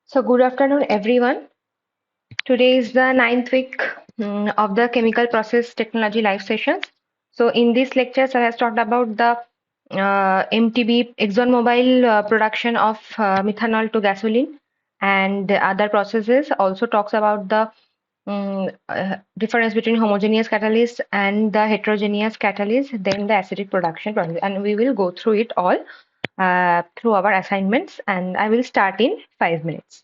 So, good afternoon, everyone. Today is the ninth week of the Chemical Process Technology live sessions. So, in this lecture, I has talked about the MTB ExxonMobil production of methanol to gasoline and the other processes. Also talks about the difference between homogeneous catalyst and the heterogeneous catalyst, then the acidic production process, and we will go through it all through our assignments. And I will start in 5 minutes.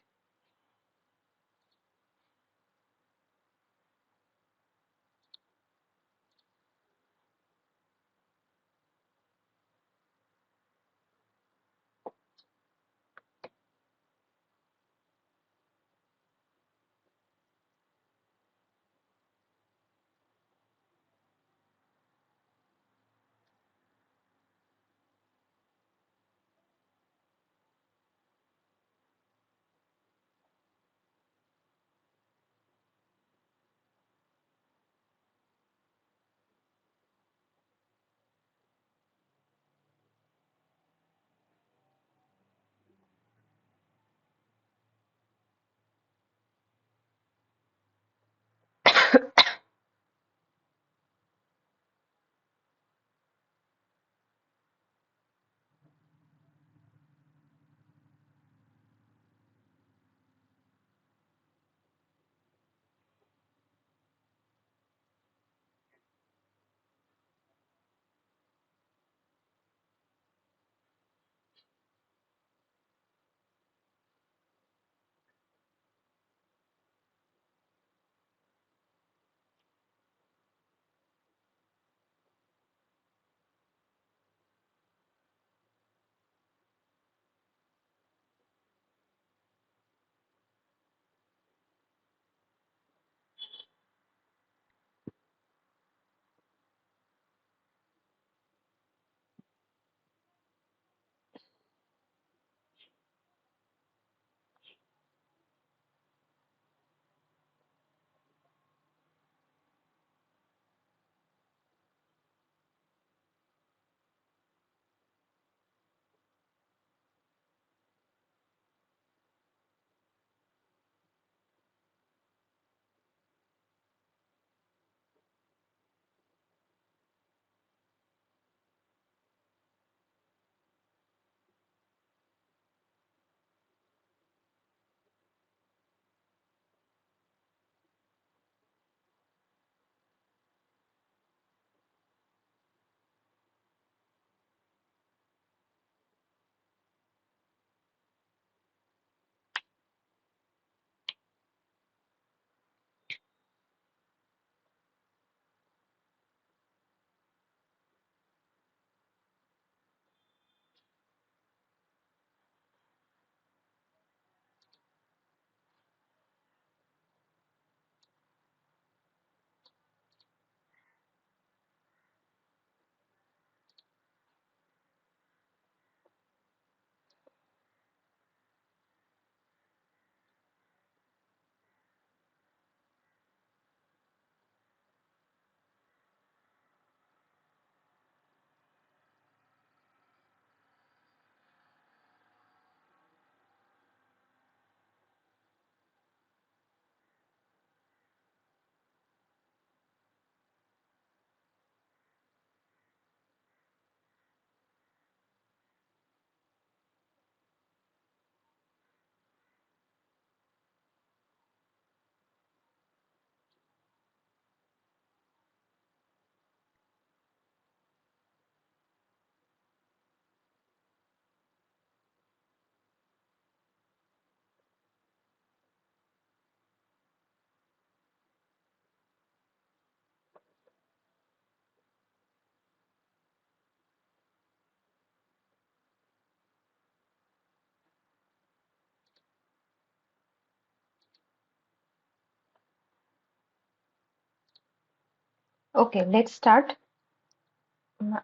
Okay, let's start.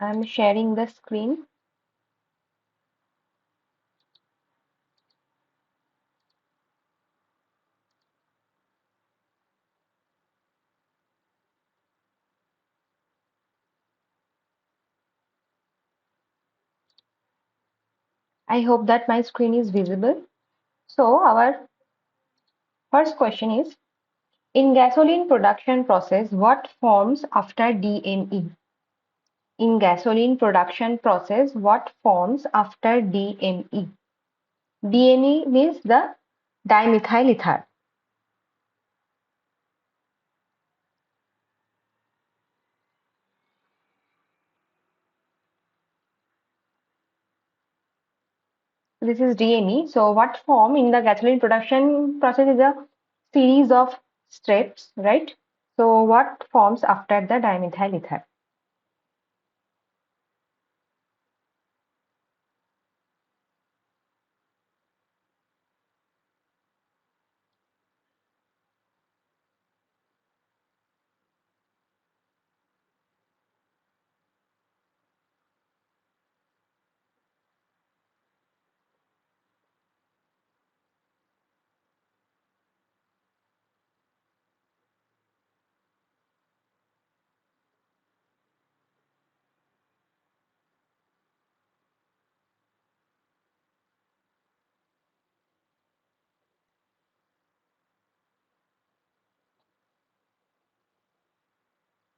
I'm sharing the screen. I hope that my screen is visible. So our First question is, in gasoline production process, what forms after DME? In gasoline production process, what forms after DME? DME means the dimethyl ether. This is DME. So what form in the gasoline production process is a series of steps, right? So what forms after the dimethyl ether?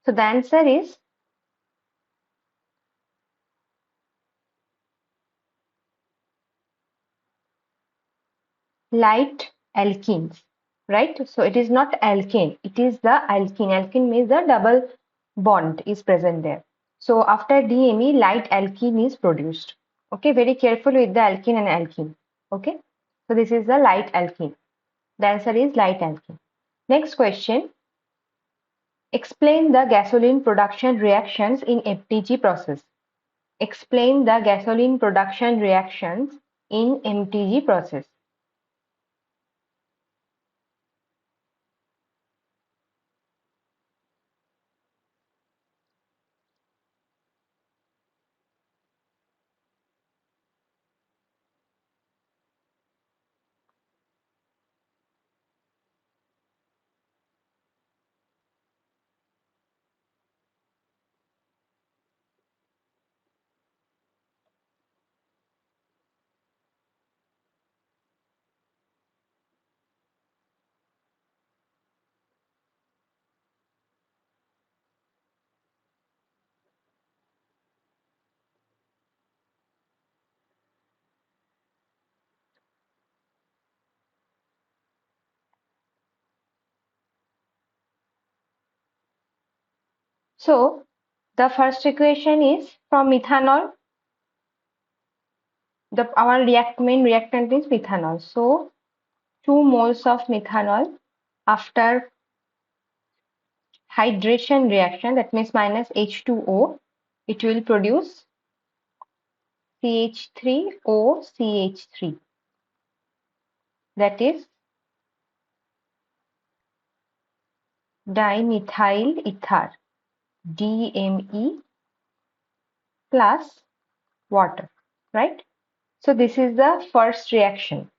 So the answer is light alkenes, right? So it is not alkane, it is the alkene. Alkene means the double bond is present there. So after DME, light alkene is produced. Okay, very careful with the alkene and alkene. Okay, so this is the light alkene. The answer is light alkene. Next question. Explain the gasoline production reactions in MTG process. Explain the gasoline production reactions in MTG process. So the first equation is from methanol. Our main reactant is methanol. So 2 moles of methanol after hydration reaction, that means minus H2O, it will produce CH3OCH3, that is dimethyl ether, DME plus water, right? So this is the first reaction.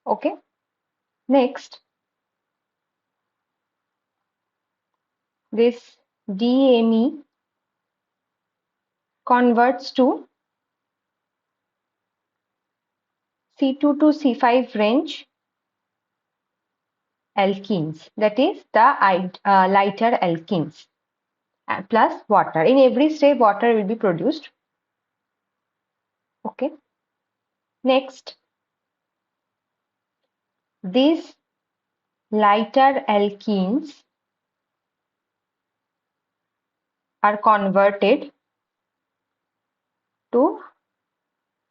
Okay. Next, this DME converts to C2 to C5 range alkenes, that is the lighter alkenes, plus water. In every step, water will be produced. Okay. Next, these lighter alkenes are converted to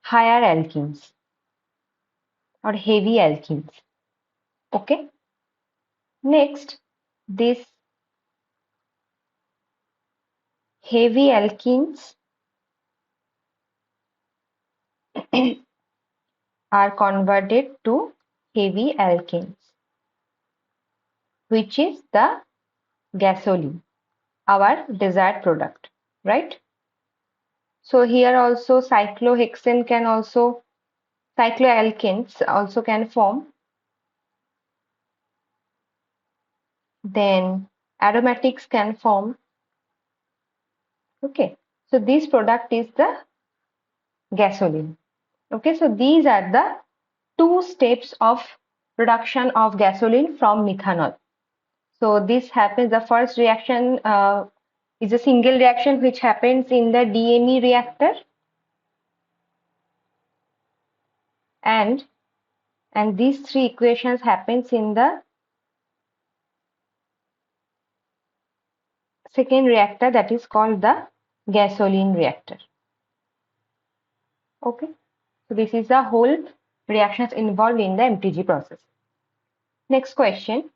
higher alkenes or heavy alkenes. Okay. Next, these heavy alkenes are converted to heavy alkenes, which is the gasoline, our desired product, right? So here also cyclohexane can also, cycloalkanes also can form. Then aromatics can form. Okay, so this product is the gasoline. Okay, so these are the two steps of production of gasoline from methanol. So this happens, the first reaction is a single reaction which happens in the DME reactor, and these three equations happens in the second reactor, that is called the gasoline reactor. Okay, so this is the whole reactions involved in the MTG process. Next question.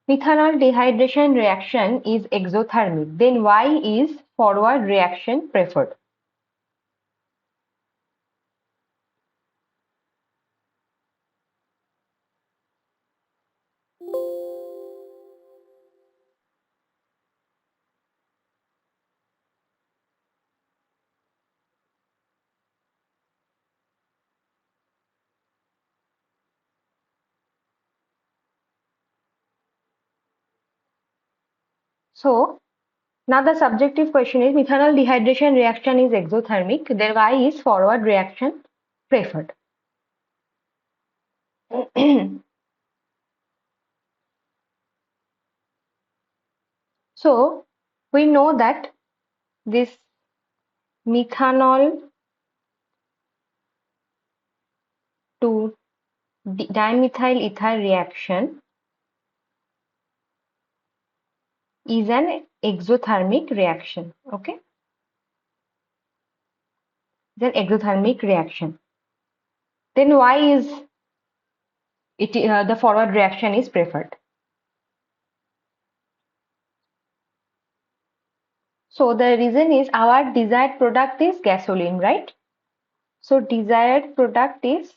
Methanol dehydration reaction is exothermic. Then why is forward reaction preferred? So now the subjective question is, methanol dehydration reaction is exothermic. Then why is forward reaction preferred? So we know that this methanol to dimethyl ether reaction is an exothermic reaction. Okay, it's an exothermic reaction. Then why is it the forward reaction is preferred? So the reason is our desired product is gasoline, right? So desired product is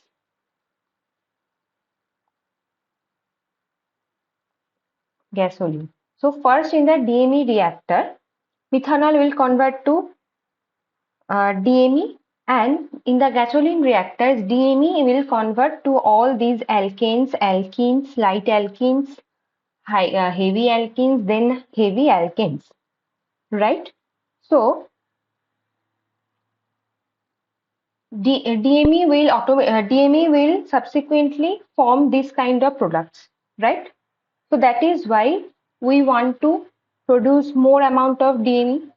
gasoline. So first in the DME reactor, methanol will convert to DME, and in the gasoline reactors, DME will convert to all these alkanes, alkenes, light alkenes, heavy alkenes, then heavy alkanes, right? So DME will subsequently form this kind of products, right? So that is why we want to produce more amount of DME,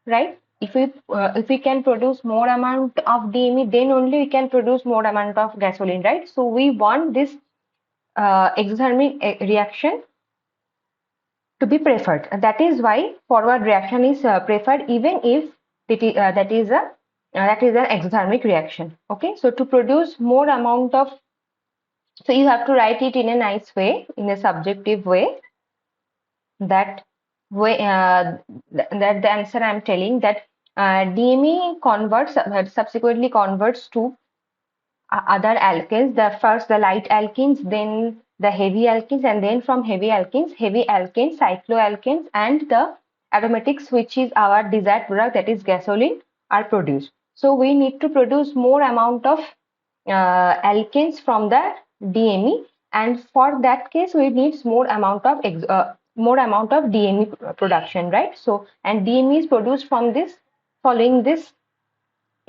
right? If we can produce more amount of DME, then only we can produce more amount of gasoline, right? So we want this exothermic reaction to be preferred. And that is why forward reaction is preferred, even if that is an exothermic reaction. Okay, so to produce more amount of, so you have to write it in a nice way, in a subjective way, that way that the answer I'm telling, that DME converts subsequently converts to other alkanes. The first the light alkenes, then the heavy alkenes, and then from heavy alkenes, cycloalkanes, and the aromatics, which is our desired product, that is gasoline, are produced. So we need to produce more amount of alkanes from the DME, and for that case we need more amount of DME production, right? So, and DME is produced from this, following this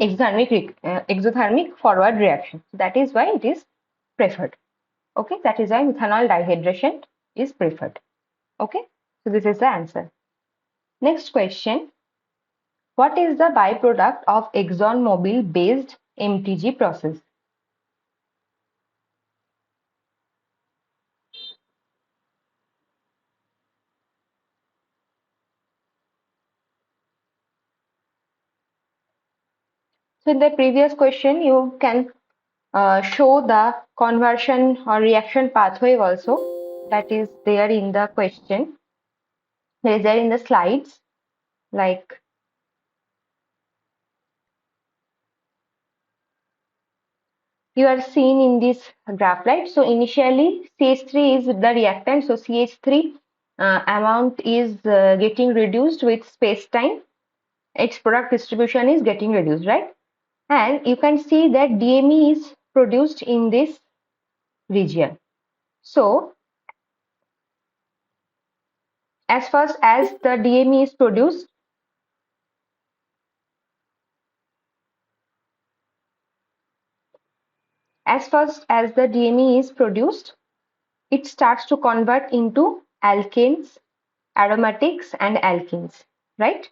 exothermic forward reaction. So that is why it is preferred. Okay, that is why methanol dehydration is preferred. Okay, so this is the answer. Next question. What is the byproduct of ExxonMobil based MTG process? So in the previous question, you can show the conversion or reaction pathway also, that is there in the question. There is there in the slides, like you are seeing in this graph, right? So initially CH3 is the reactant, so CH3 amount is getting reduced with space time. Its product distribution is getting reduced, right? And you can see that DME is produced in this region. So as fast as the DME is produced, as fast as the DME is produced, it starts to convert into alkanes, aromatics, and alkenes, right?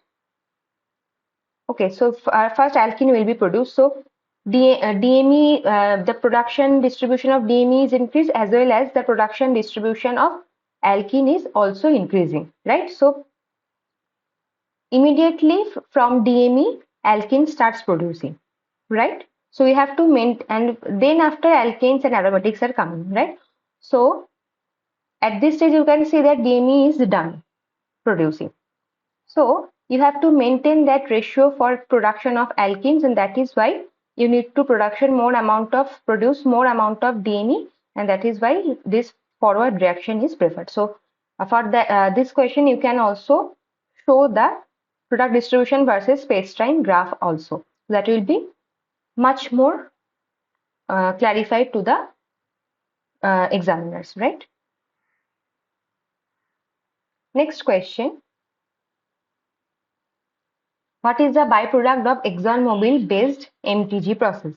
Okay, so first alkene will be produced. So DME, the production distribution of DME is increased, as well as the production distribution of alkene is also increasing, right? So immediately from DME, alkene starts producing, right? So we have to maintain, and then after alkanes and aromatics are coming, right? So at this stage, you can see that DME is done producing. So you have to maintain that ratio for production of alkenes, and that is why you need to produce more amount of DME, and that is why this forward reaction is preferred. So for this question, you can also show the product distribution versus space-time graph also. That will be much more clarified to the examiners, right? Next question. What is the byproduct of ExxonMobil based MTG process?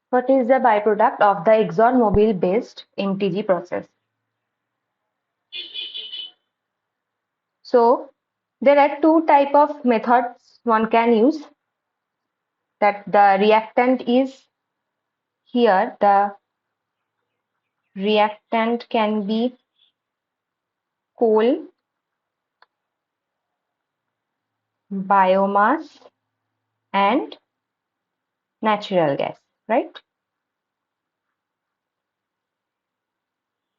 What is the byproduct of the ExxonMobil based MTG process? So there are two type of methods one can use. That the reactant is here. The reactant can be coal, biomass, and natural gas, right?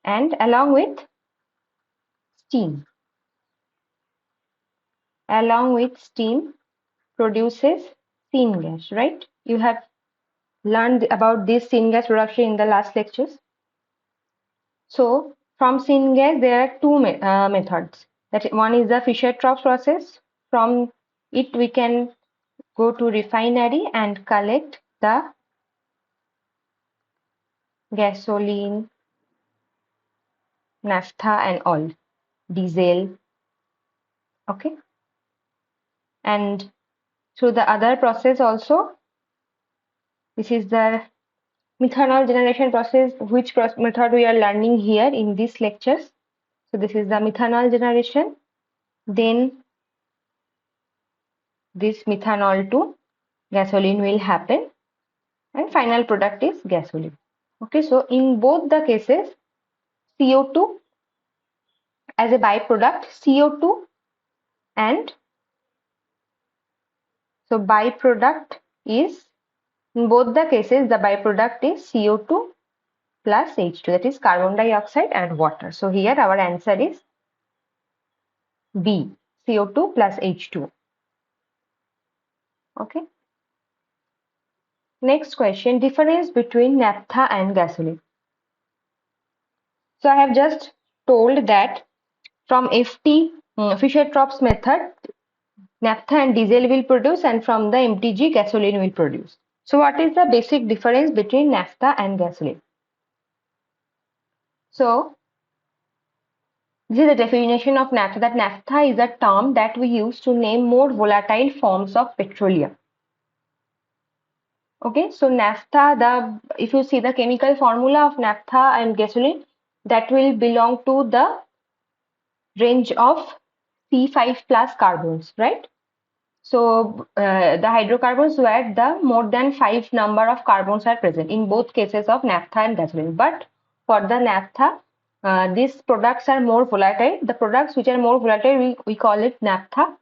And along with steam. Along with steam produces syngas, right? You have learned about this syngas production in the last lectures. So from syngas, there are two methods. That one is the Fischer-Tropsch process. From it, we can go to refinery and collect the gasoline, naphtha, and all, diesel. Okay, and through the other process also, this is the methanol generation process, which method we are learning here in these lectures. So this is the methanol generation. Then this methanol to gasoline will happen, and final product is gasoline. Okay, so in both the cases, CO2 as a byproduct, CO2 and so byproduct is, in both the cases, the byproduct is CO2 plus H2, that is carbon dioxide and water. So here our answer is B, CO2 plus H2. Okay. Next question, difference between naphtha and gasoline. So I have just told that from FT, Fischer-Tropsch method, naphtha and diesel will produce, and from the MTG, gasoline will produce. So what is the basic difference between naphtha and gasoline? So this is the definition of naphtha, that naphtha is a term that we use to name more volatile forms of petroleum. Okay, so naphtha, if you see the chemical formula of naphtha and gasoline, that will belong to the range of C5 plus carbons, right? So the hydrocarbons where the more than 5 number of carbons are present in both cases of naphtha and gasoline. But for the naphtha, these products are more volatile. The products which are more volatile, we call it naphtha,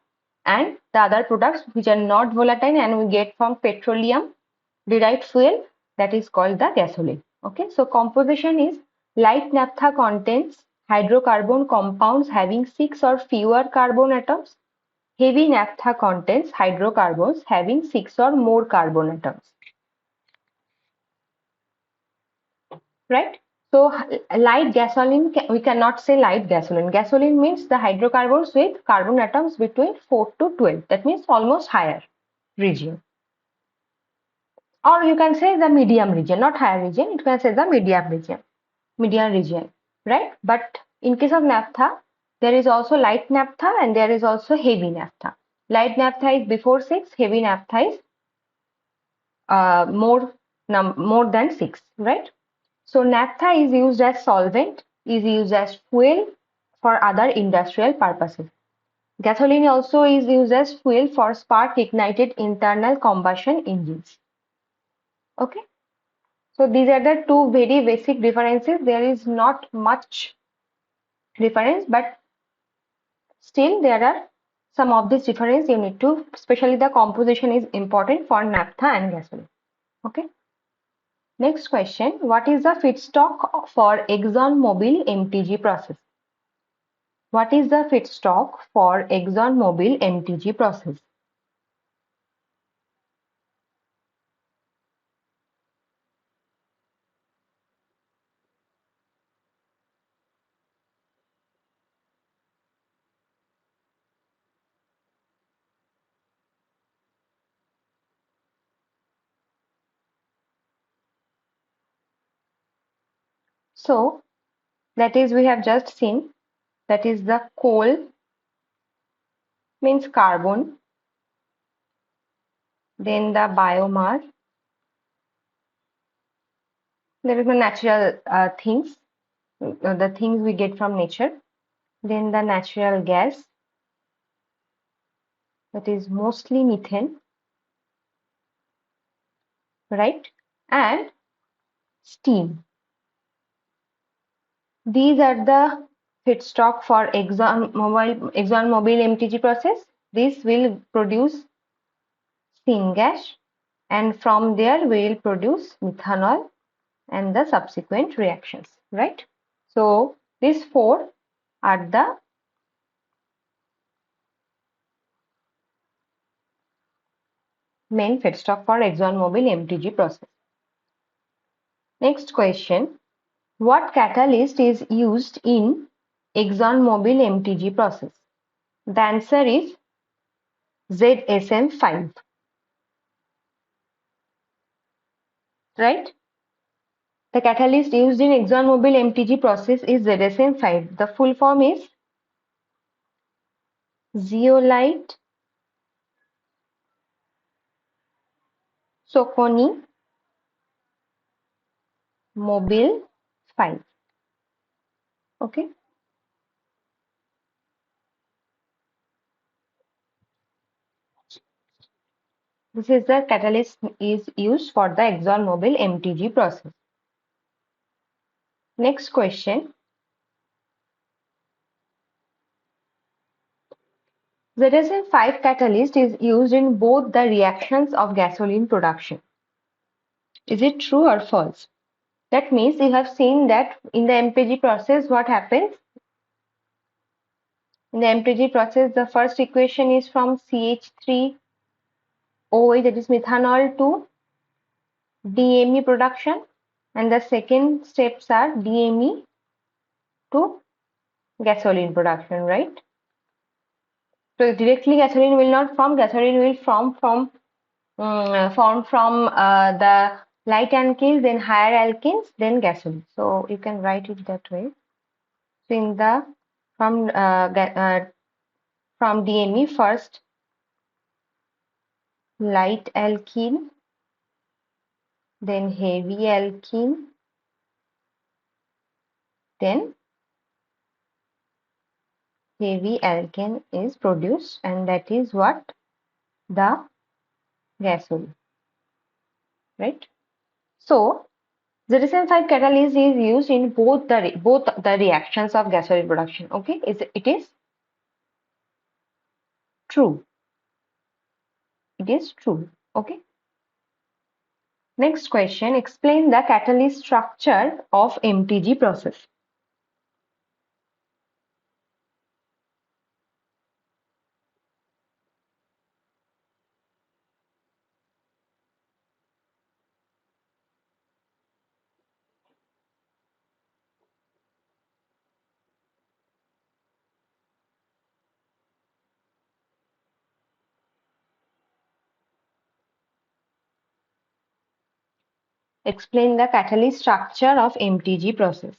and the other products which are not volatile and we get from petroleum derived fuel, that is called the gasoline. Okay, so composition is light naphtha contains hydrocarbon compounds having 6 or fewer carbon atoms. Heavy naphtha contains hydrocarbons having 6 or more carbon atoms. Right? So light gasoline, we cannot say light gasoline. Gasoline means the hydrocarbons with carbon atoms between 4 to 12. That means almost higher region. Or you can say the medium region, not higher region. You can say the medium region, right? But in case of naphtha, There is also light naphtha and there is also heavy naphtha. Light naphtha is before 6, heavy naphtha is more than 6, right? So naphtha is used as solvent, is used as fuel for other industrial purposes. Gasoline also is used as fuel for spark ignited internal combustion engines. Okay, so these are the two very basic differences. There is not much difference, but still there are some of these difference you need to, especially the composition is important for naphtha and gasoline. Okay. Next question, what is the feedstock for ExxonMobil MTG process? What is the feedstock for ExxonMobil MTG process? So that is we have just seen, that is the coal means carbon, then the biomass, there is the natural things, the things we get from nature, then the natural gas, that is mostly methane, right? And steam. These are the feedstock for ExxonMobil MTG process. This will produce syngas, and from there we will produce methanol and the subsequent reactions, right? So these four are the main feedstock for ExxonMobil MTG process. Next question, what catalyst is used in ExxonMobil MTG process? The answer is ZSM5, right? The catalyst used in ExxonMobil MTG process is ZSM5. The full form is zeolite Socony Mobile 5. Okay. This is the catalyst is used for the ExxonMobil MTG process. Next question. ZSM5 catalyst is used in both the reactions of gasoline production. Is it true or false? That means you have seen that in the MPG process, what happens? In the MPG process, the first equation is from CH3OH, that is methanol, to DME production, and the second steps are DME to gasoline production, right? So directly gasoline will not form, gasoline will form from the light alkenes, then higher alkenes, then gasoline. So you can write it that way. So in the from DME, first light alkene, then heavy alkene, then heavy alkane is produced, and that is what the gasoline, right? So ZSM5 catalyst is used in both the reactions of gasoline production. Okay, it is true. It is true. Okay. Next question, explain the catalyst structure of MTG process. Explain the catalyst structure of MTG process.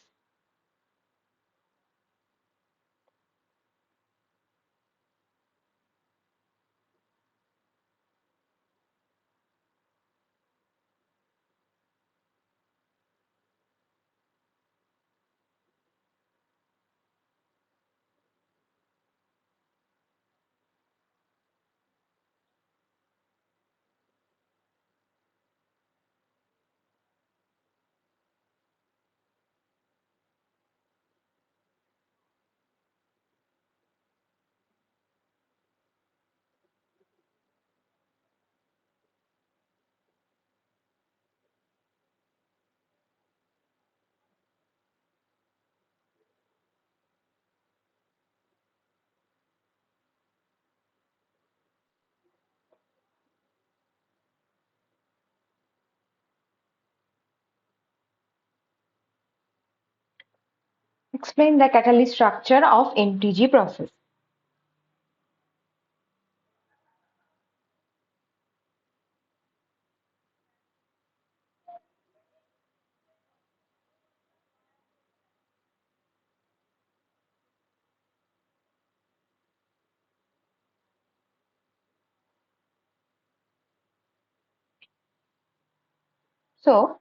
Explain the catalyst structure of MTG process. So,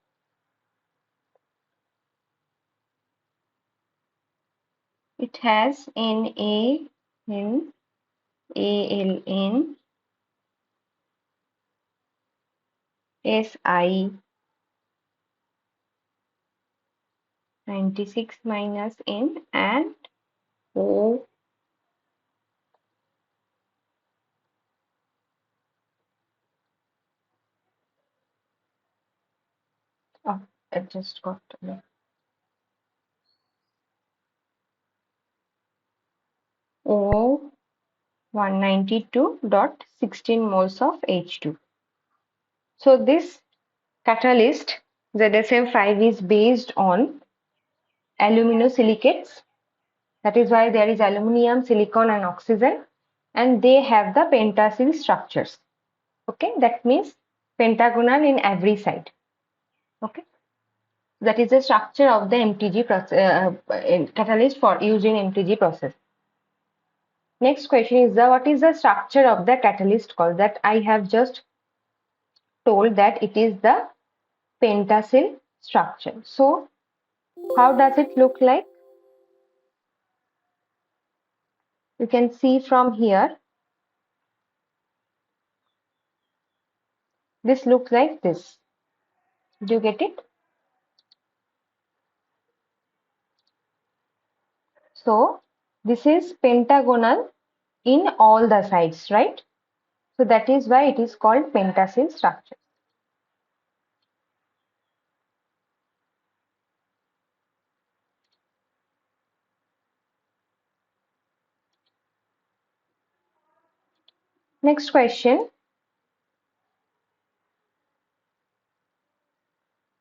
it has NaN, ALN, Si 96 minus N and O. Oh, it just got O 192.16 moles of H2. So this catalyst ZSM5 is based on aluminosilicates. That is why there is aluminum, silicon and oxygen, and they have the pentacyl structures. Okay, that means pentagonal in every side. Okay, that is the structure of the MTG process, catalyst for used in MTG process. Next question is what is the structure of the catalyst called? That I have just told that it is the pentacyl structure. So how does it look like? You can see from here. This looks like this. Do you get it? So this is pentagonal in all the sides, right? So that is why it is called pentacyl structure. Next question.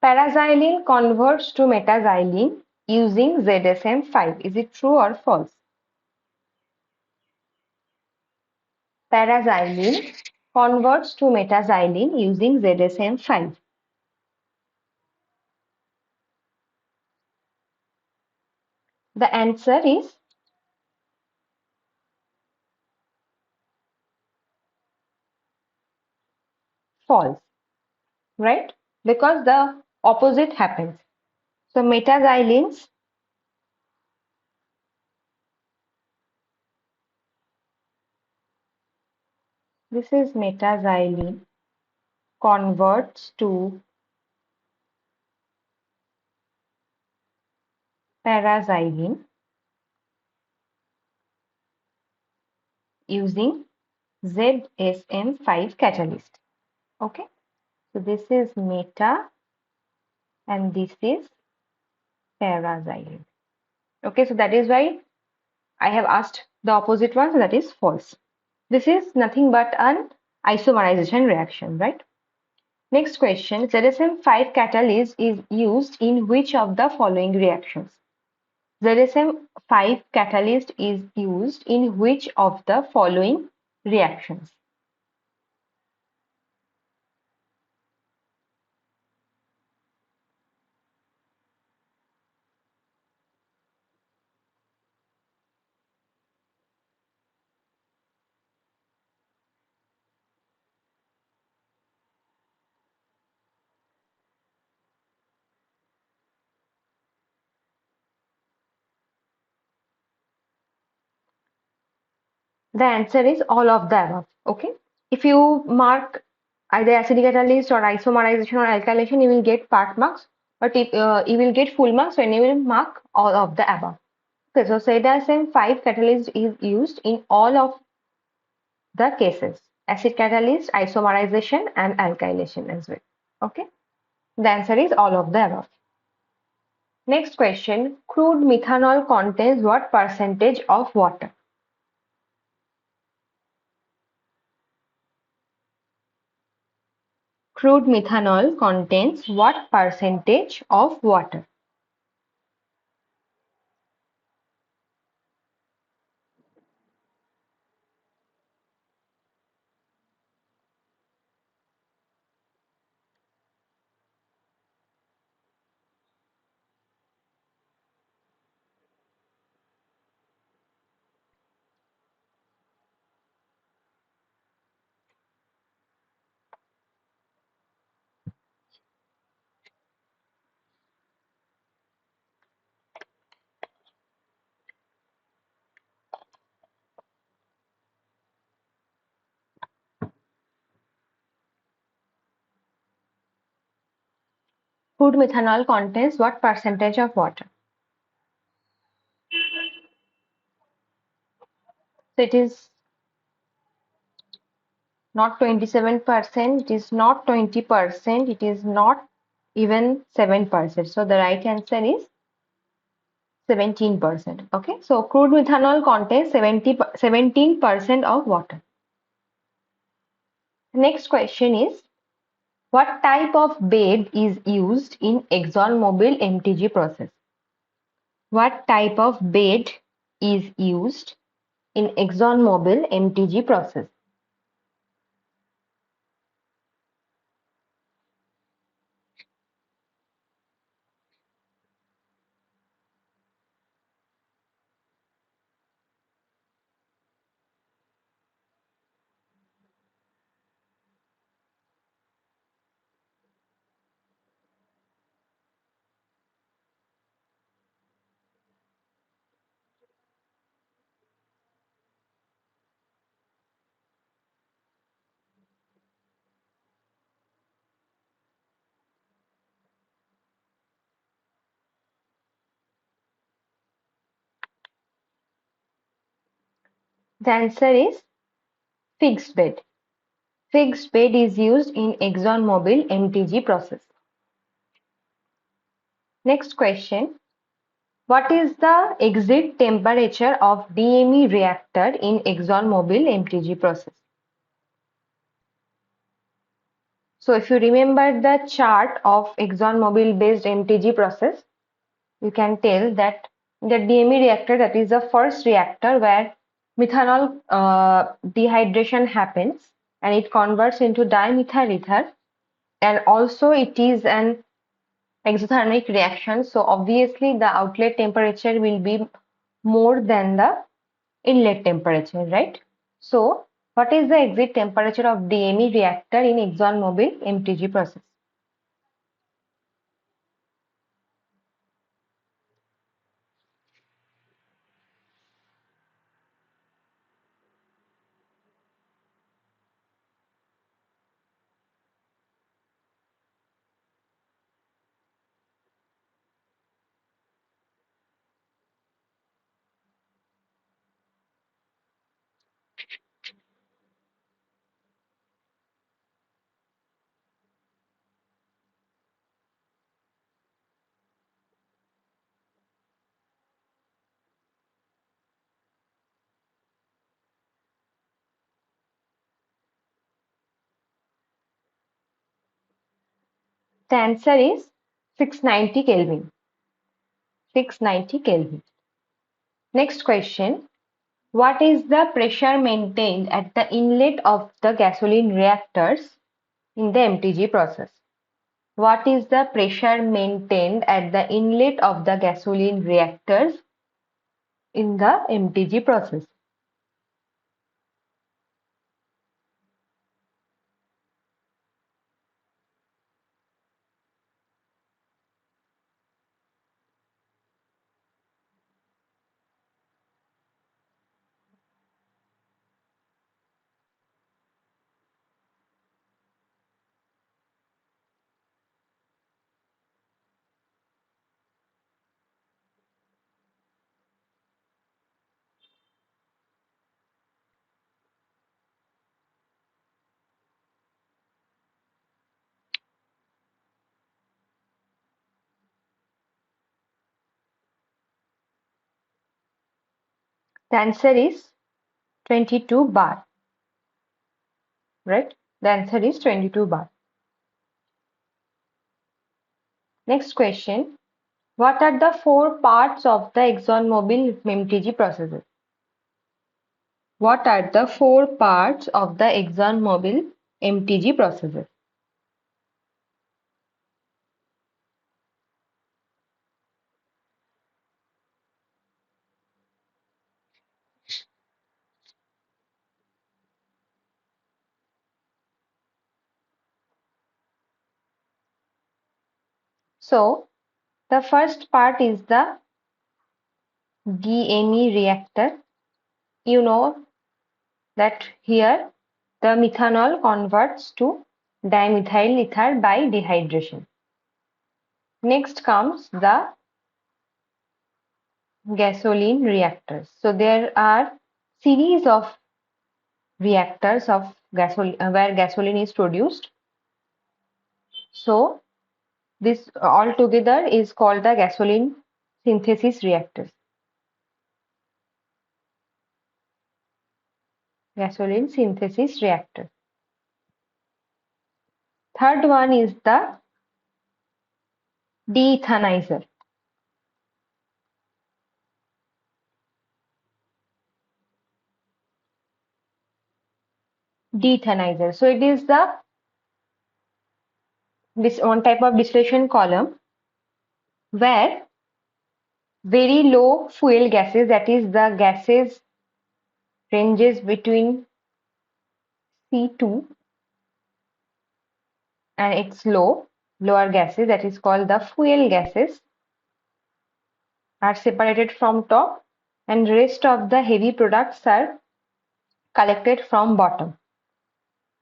Paraxylene converts to metaxylene using ZSM5. Is it true or false? Paraxylene converts to metaxylene using ZSM5. The answer is false, right? Because the opposite happens. So metaxylenes, this is metaxylene converts to paraxylene using ZSM5 catalyst. Okay, so this is meta and this is paraxylene. Okay, so that is why I have asked the opposite one, so that is false. This is nothing but an isomerization reaction, right? Next question, ZSM5 catalyst is used in which of the following reactions? ZSM5 catalyst is used in which of the following reactions? The answer is all of the above. Okay. If you mark either acidic catalyst or isomerization or alkylation, you will get part marks, but if, you will get full marks when you will mark all of the above. Okay, so ZSM5 catalyst is used in all of the cases: acid catalyst, isomerization, and alkylation as well. Okay, the answer is all of the above. Next question: crude methanol contains what percentage of water? Crude methanol contains what percentage of water? Crude methanol contains what percentage of water? So it is not 27%, it is not 20%, it is not even 7%. So the right answer is 17%. Okay, so crude methanol contains 17% of water. The next question is, what type of bed is used in ExxonMobil MTG process? What type of bed is used in ExxonMobil MTG process? The answer is fixed bed. Fixed bed is used in ExxonMobil MTG process. Next question. What is the exit temperature of DME reactor in ExxonMobil MTG process? So if you remember the chart of ExxonMobil based MTG process, you can tell that the DME reactor, that is the first reactor where methanol dehydration happens and it converts into dimethyl ether, and also it is an exothermic reaction, so obviously the outlet temperature will be more than the inlet temperature, right? So what is the exit temperature of DME reactor in ExxonMobil MTG process? The answer is 690 Kelvin. 690 Kelvin. Next question. What is the pressure maintained at the inlet of the gasoline reactors in the MTG process? What is the pressure maintained at the inlet of the gasoline reactors in the MTG process? The answer is 22 bar, right? The answer is 22 bar. Next question. What are the four parts of the ExxonMobil MTG processes? What are the four parts of the ExxonMobil MTG processes? So, the first part is the DME reactor. You know that here the methanol converts to dimethyl ether by dehydration. Next comes the gasoline reactors. So there are series of reactors of gasoline where gasoline is produced. So this all together is called the gasoline synthesis reactors. Gasoline synthesis reactor. Third one is the deethanizer. Deethanizer. So it is the this one type of distillation column where very low fuel gases, that is the gases ranges between C2 and its lower gases, that is called the fuel gases, are separated from top, and rest of the heavy products are collected from bottom.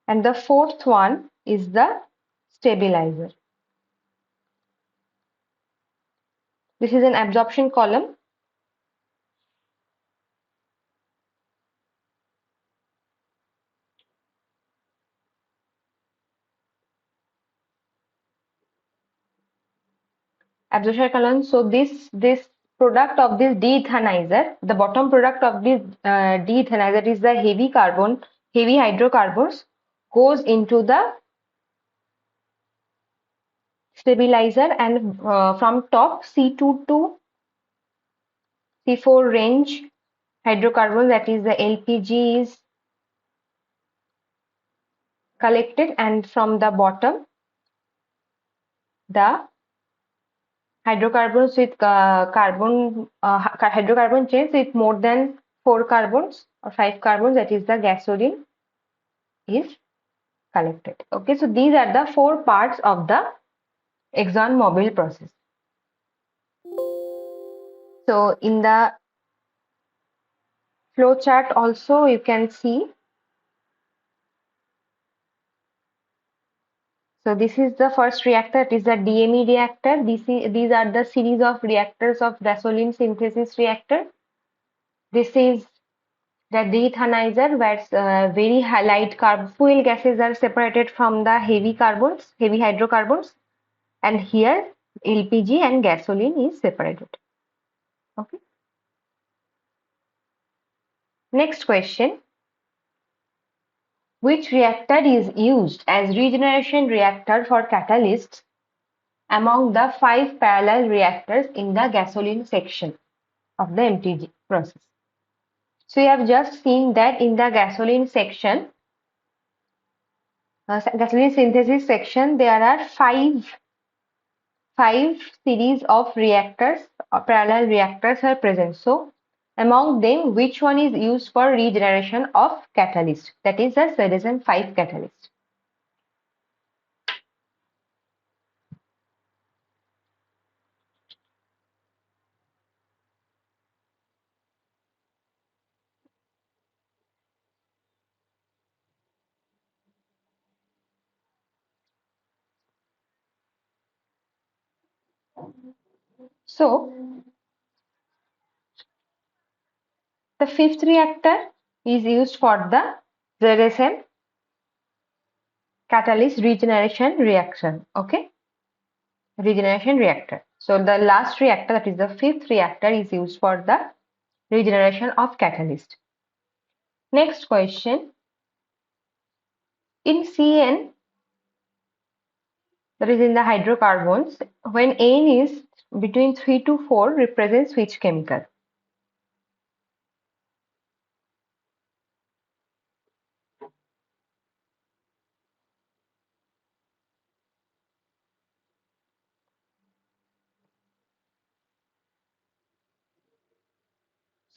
And the fourth one is the stabilizer. This is an absorption column. Absorption column. So this product of this deethanizer, the bottom product of this deethanizer is the heavy hydrocarbons, goes into the stabilizer, and from top C2 to C4 range hydrocarbons, that is the LPG, is collected, and from the bottom the hydrocarbons with hydrocarbon chains with more than 4 carbons or 5 carbons, that is the gasoline, is collected. Okay, so these are the 4 parts of the ExxonMobil process. So in the flow chart also you can see. So this is the first reactor, it is the DME reactor. These are the series of reactors of gasoline synthesis reactor. This is the deethanizer, where very light fuel gases are separated from the heavy hydrocarbons, and here LPG and gasoline is separated. Okay. Next question. Which reactor is used as regeneration reactor for catalysts among the 5 parallel reactors in the gasoline section of the MTG process? So you have just seen that in the gasoline section, gasoline synthesis section, there are five series of reactors, parallel reactors are present. So among them, which one is used for regeneration of catalyst? That is the Cetizen 5 catalyst. So the 5th reactor is used for the ZSM catalyst regeneration reaction. Okay, regeneration reactor. So the last reactor, that is the 5th reactor, is used for the regeneration of catalyst. Next question. In CN, that is in the hydrocarbons, when N is between 3 to 4, represents which chemical?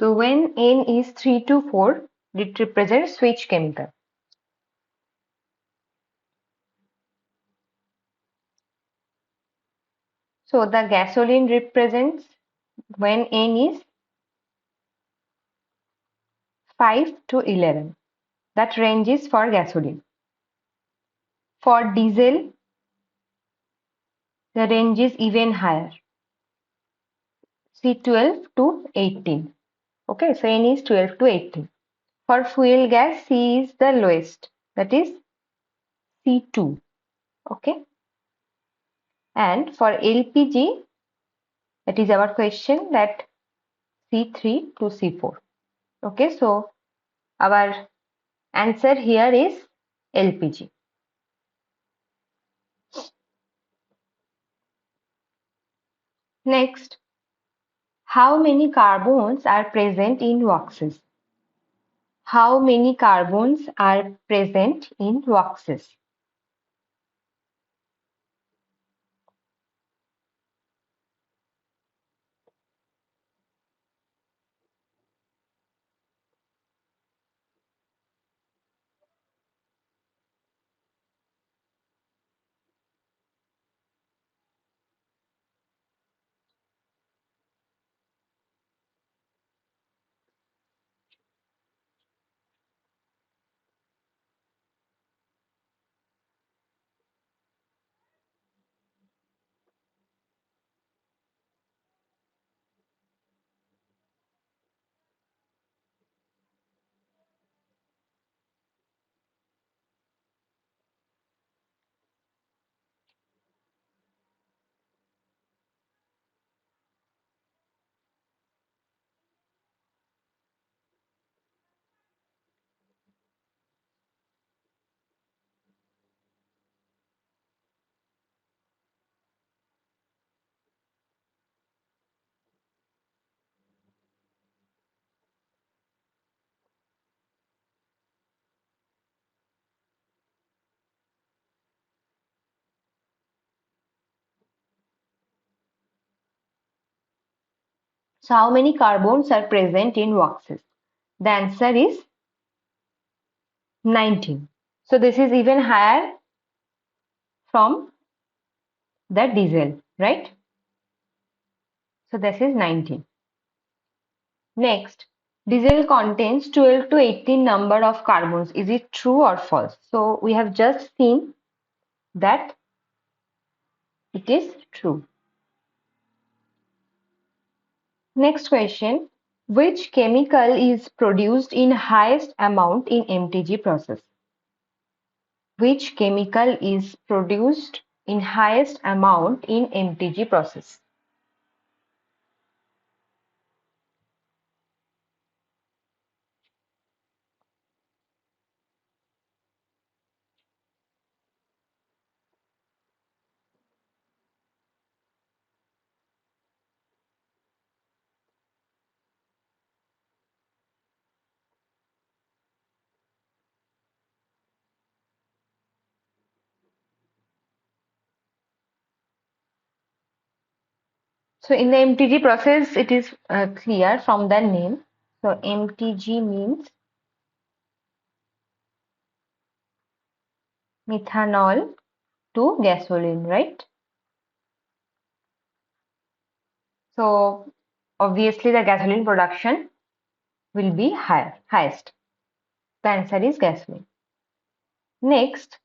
So when N is 3 to 4, it represents which chemical? So the gasoline represents when N is 5 to 11. That range is for gasoline. For diesel, The range is even higher. C12 to 18. Okay, so N is 12 to 18. For fuel gas, C is the lowest, that is C2. Okay, and for LPG, that is our question, that C3 to C4. Okay, so our answer here is LPG. Next, how many carbons are present in waxes? How many carbons are present in waxes? So how many carbons are present in waxes? The answer is 19. So this is even higher from the diesel, right? So this is 19. Next, diesel contains 12 to 18 number of carbons. Is it true or false? So we have just seen that it is true. Next question, which chemical is produced in highest amount in MTG process? Which chemical is produced in highest amount in MTG process? So in the MTG process, it is clear from the name. So MTG means methanol to gasoline, right? So obviously the gasoline production will be highest. The answer is gasoline. Next,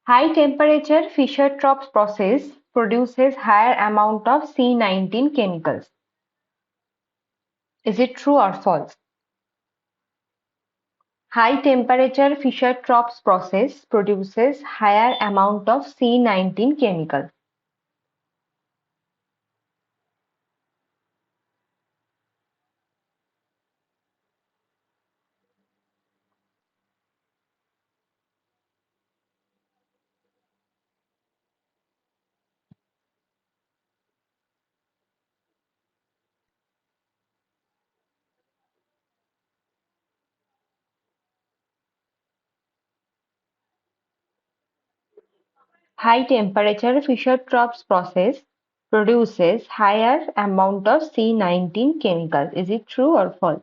high temperature Fischer-Tropsch process produces higher amount of C19 chemicals. Is it true or false? High temperature Fischer-Tropsch process produces higher amount of C19 chemical. High temperature Fischer-Tropsch process produces higher amount of C19 chemical. Is it true or false?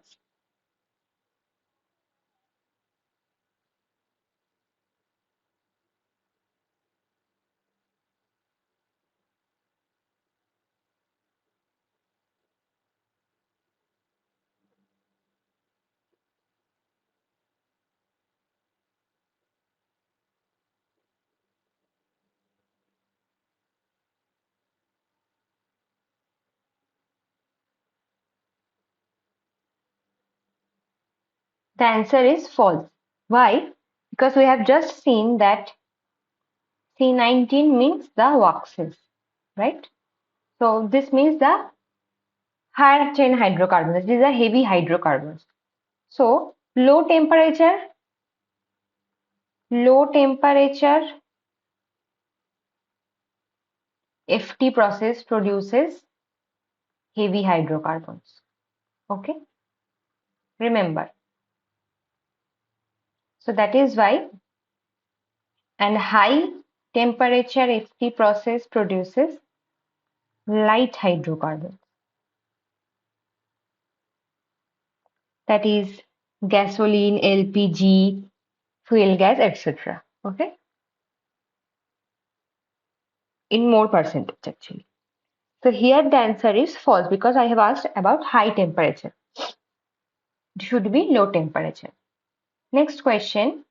The answer is false. Why? Because we have just seen that C19 means the waxes, right? So this means the higher chain hydrocarbons. These are heavy hydrocarbons. So low temperature FT process produces heavy hydrocarbons. Okay, remember. So that is why, and high temperature FT process produces light hydrocarbons. That is gasoline, LPG, fuel gas, etc. Okay, in more percentage actually. So here the answer is false because I have asked about high temperature. It should be low temperature. Next question.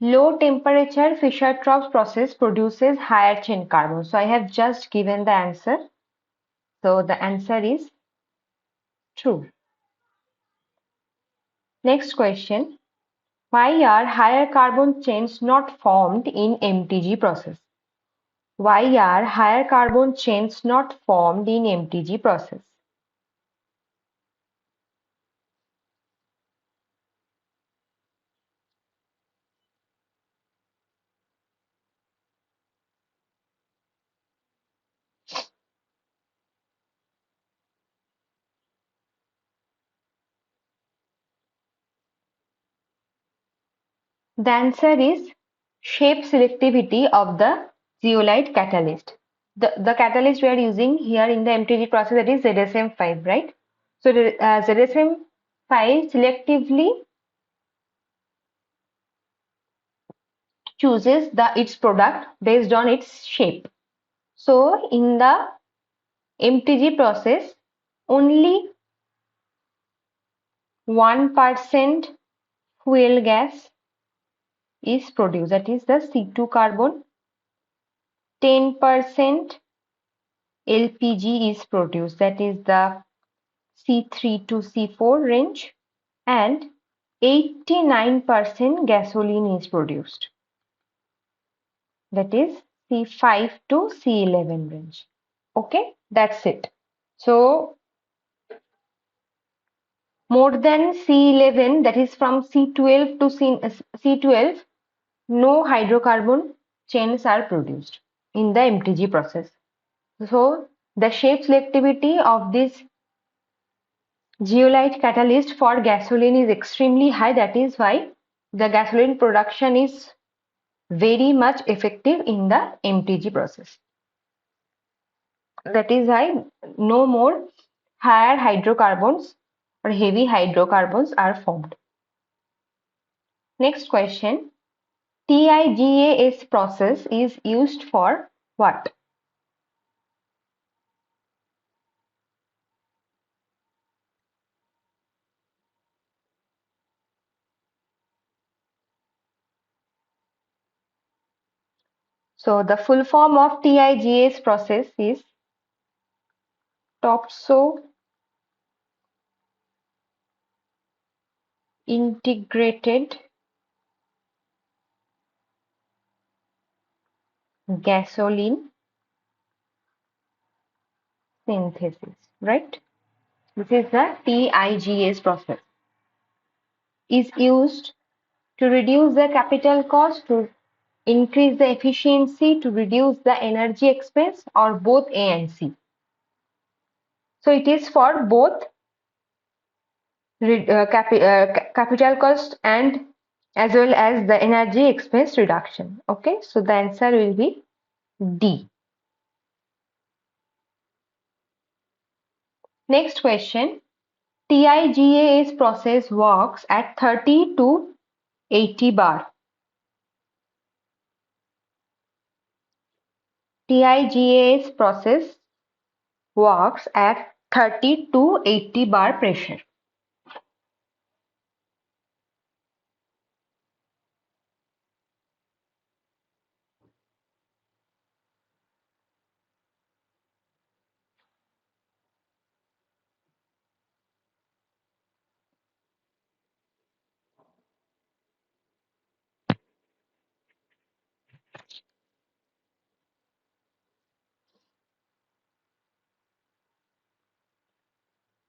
Low temperature Fischer-Tropsch process produces higher chain carbon. So I have just given the answer. So the answer is true. Next question. Why are higher carbon chains not formed in MTG process? Why are higher carbon chains not formed in MTG process? The answer is shape selectivity of the zeolite catalyst. The catalyst we are using here in the MTG process, that is ZSM5, right? So the ZSM5 selectively chooses its product based on its shape. So in the MTG process, only 1% fuel gas is produced, that is the C2 carbon. 10% LPG is produced, that is the C3 to C4 range, and 89% gasoline is produced, that is C5 to C11 range. Okay, that's it. So more than C11, that is from C12 to C12, no hydrocarbon chains are produced in the MTG process. So the shape selectivity of this zeolite catalyst for gasoline is extremely high. That is why the gasoline production is very much effective in the MTG process. That is why no more higher hydrocarbons or heavy hydrocarbons are formed. Next question. TIGAS process is used for what? So the full form of TIGAS process is Topso integrated gasoline synthesis, right? This is the TIGAS process. Is used to reduce the capital cost, to increase the efficiency, to reduce the energy expense, or both A and C. So it is for both capital cost and as well as the energy expense reduction. Okay, so the answer will be D. Next question. TIGAS process works at 30 to 80 bar. TIGAS process works at 30 to 80 bar pressure.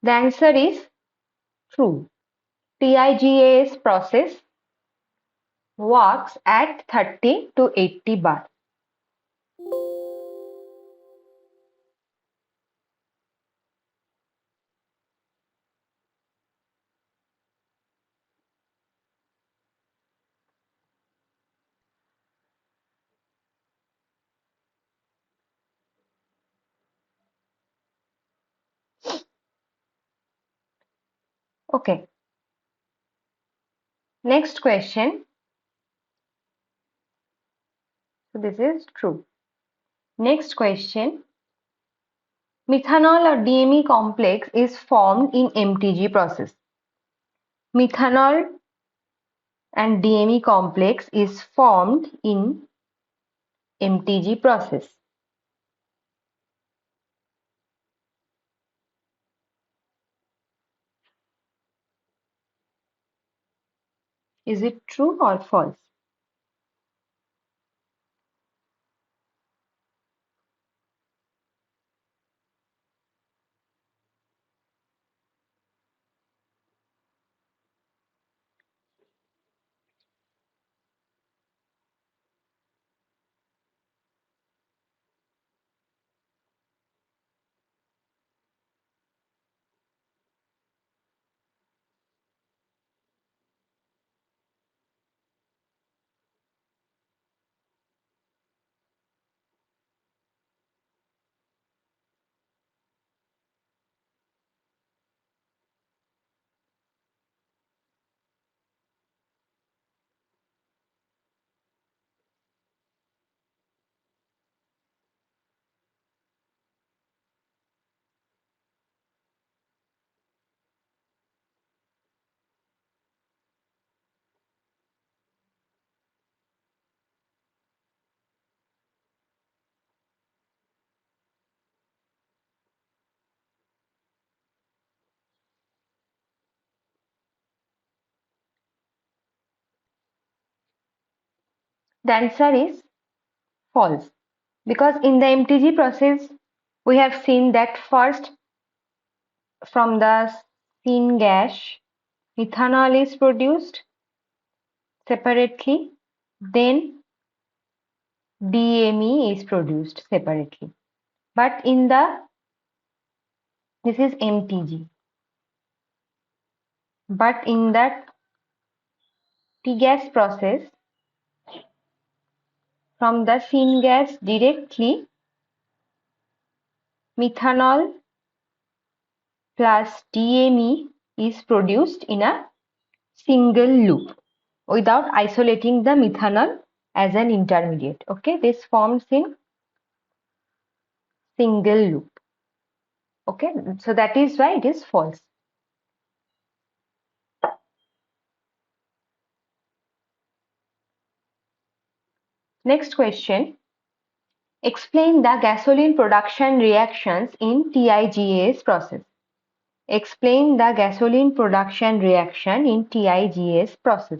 The answer is true. TIGAS process works at 30 to 80 bar. Okay. Next question. So this is true. Next question. Methanol or DME complex is formed in MTG process. Methanol and DME complex is formed in MTG process. Is it true or false? The answer is false. Because in the MTG process, we have seen that first from the syngas, methanol is produced separately, then DME is produced separately. But in the, this is MTG. But in the T-gas process, from the syngas directly, methanol plus DME is produced in a single loop without isolating the methanol as an intermediate. Okay, this forms in single loop. Okay, so that is why it is false. Next question. Explain the gasoline production reactions in TIGAS process. Explain the gasoline production reaction in TIGAS process.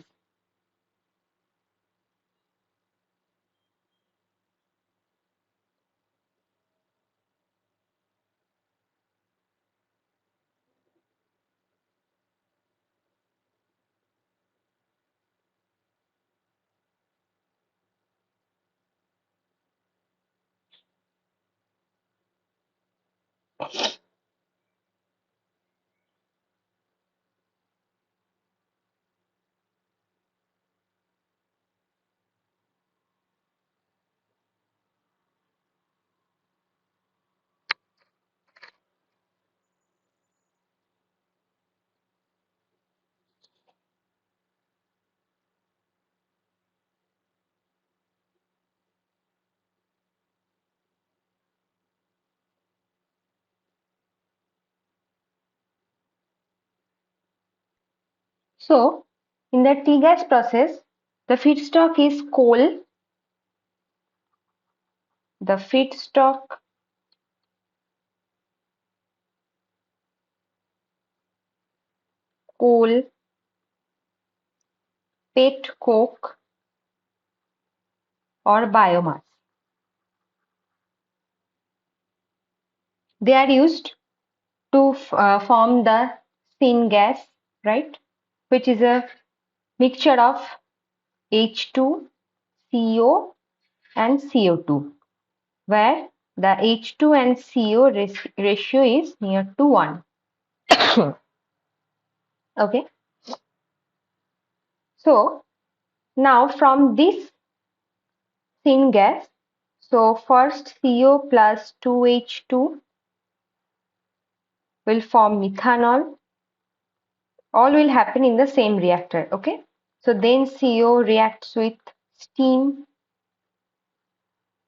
So, in the T-gas process, the feedstock is coal. The feedstock coal, pet coke or biomass. They are used to form the syngas, right? Which is a mixture of H2, CO and CO2, where the H2 and CO ratio is near to 1. Okay. So now from this syngas, so first CO plus 2H2 will form methanol. All will happen in the same reactor. Okay. So then CO reacts with steam,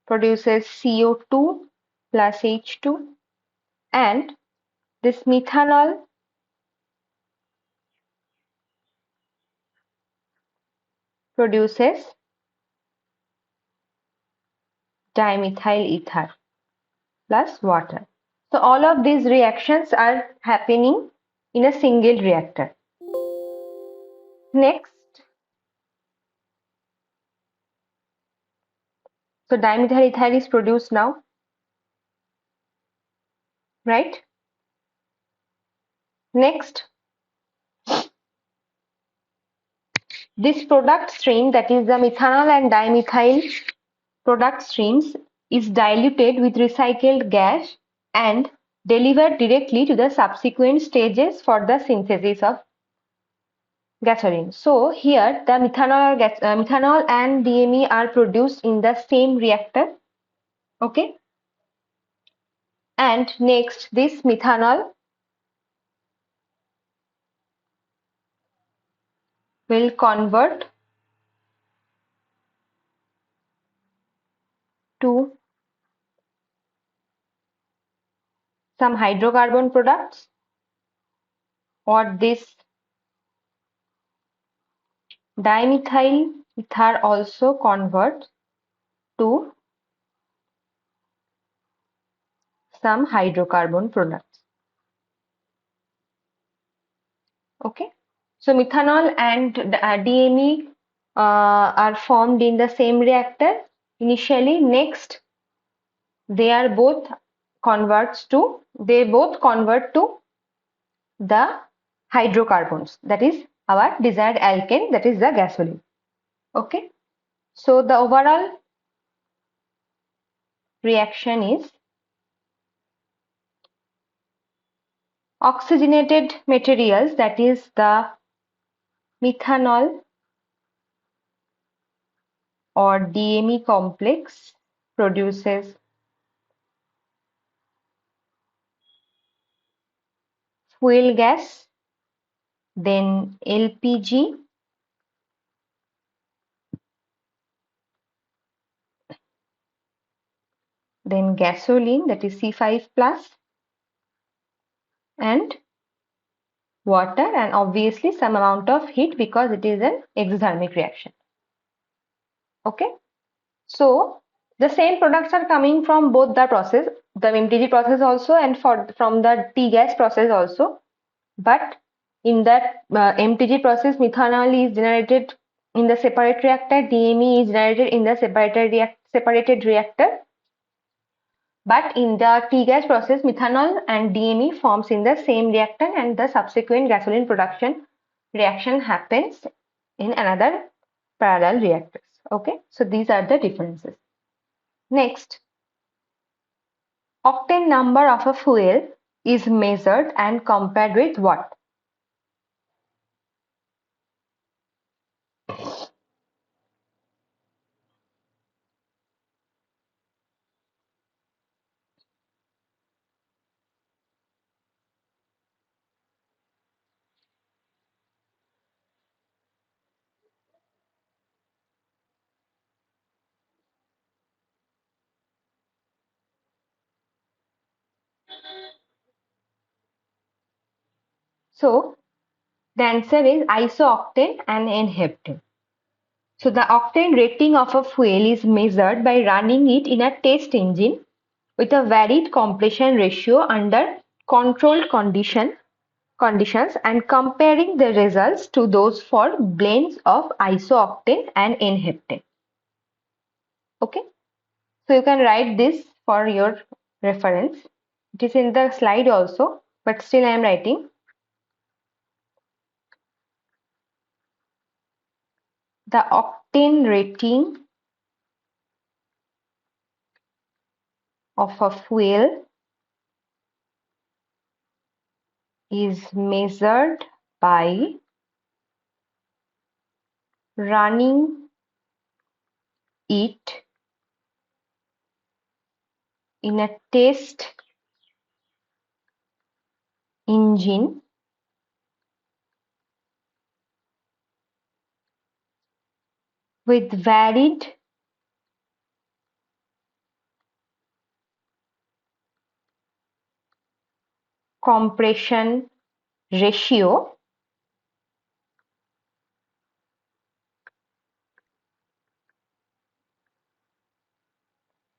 produces CO2 plus H2, and this methanol produces dimethyl ether plus water. So all of these reactions are happening in a single reactor. Next, so dimethyl ether is produced now, right? Next, this product stream, that is the methanol and dimethyl product streams, is diluted with recycled gas and delivered directly to the subsequent stages for the synthesis of gasoline. So here the methanol and DME are produced in the same reactor. Okay. And next, this methanol will convert to some hydrocarbon products, or this dimethyl ether also converts to some hydrocarbon products. Okay. So methanol and DME are formed in the same reactor initially. Next, they both convert to the hydrocarbons, that is our desired alkane, that is the gasoline. Okay. So the overall reaction is oxygenated materials, that is the methanol or DME complex produces fuel gas, then LPG, then gasoline, that is C5 plus, and water, and obviously some amount of heat because it is an exothermic reaction. Okay. So the same products are coming from both the process, the MTG process also, and from the T-gas process also. But in that MTG process, methanol is generated in the separate reactor, DME is generated in the separated reactor. But in the T-gas process, methanol and DME forms in the same reactor, and the subsequent gasoline production reaction happens in another parallel reactors. Okay, so these are the differences. Next, octane number of a fuel is measured and compared with what? So the answer is isooctane and N-heptane. So the octane rating of a fuel is measured by running it in a test engine with a varied compression ratio under controlled conditions and comparing the results to those for blends of isooctane and N-heptane. Okay, so you can write this for your reference. It is in the slide also. but still I am writing. The octane rating of a fuel is measured by running it in a test engine with varied compression ratio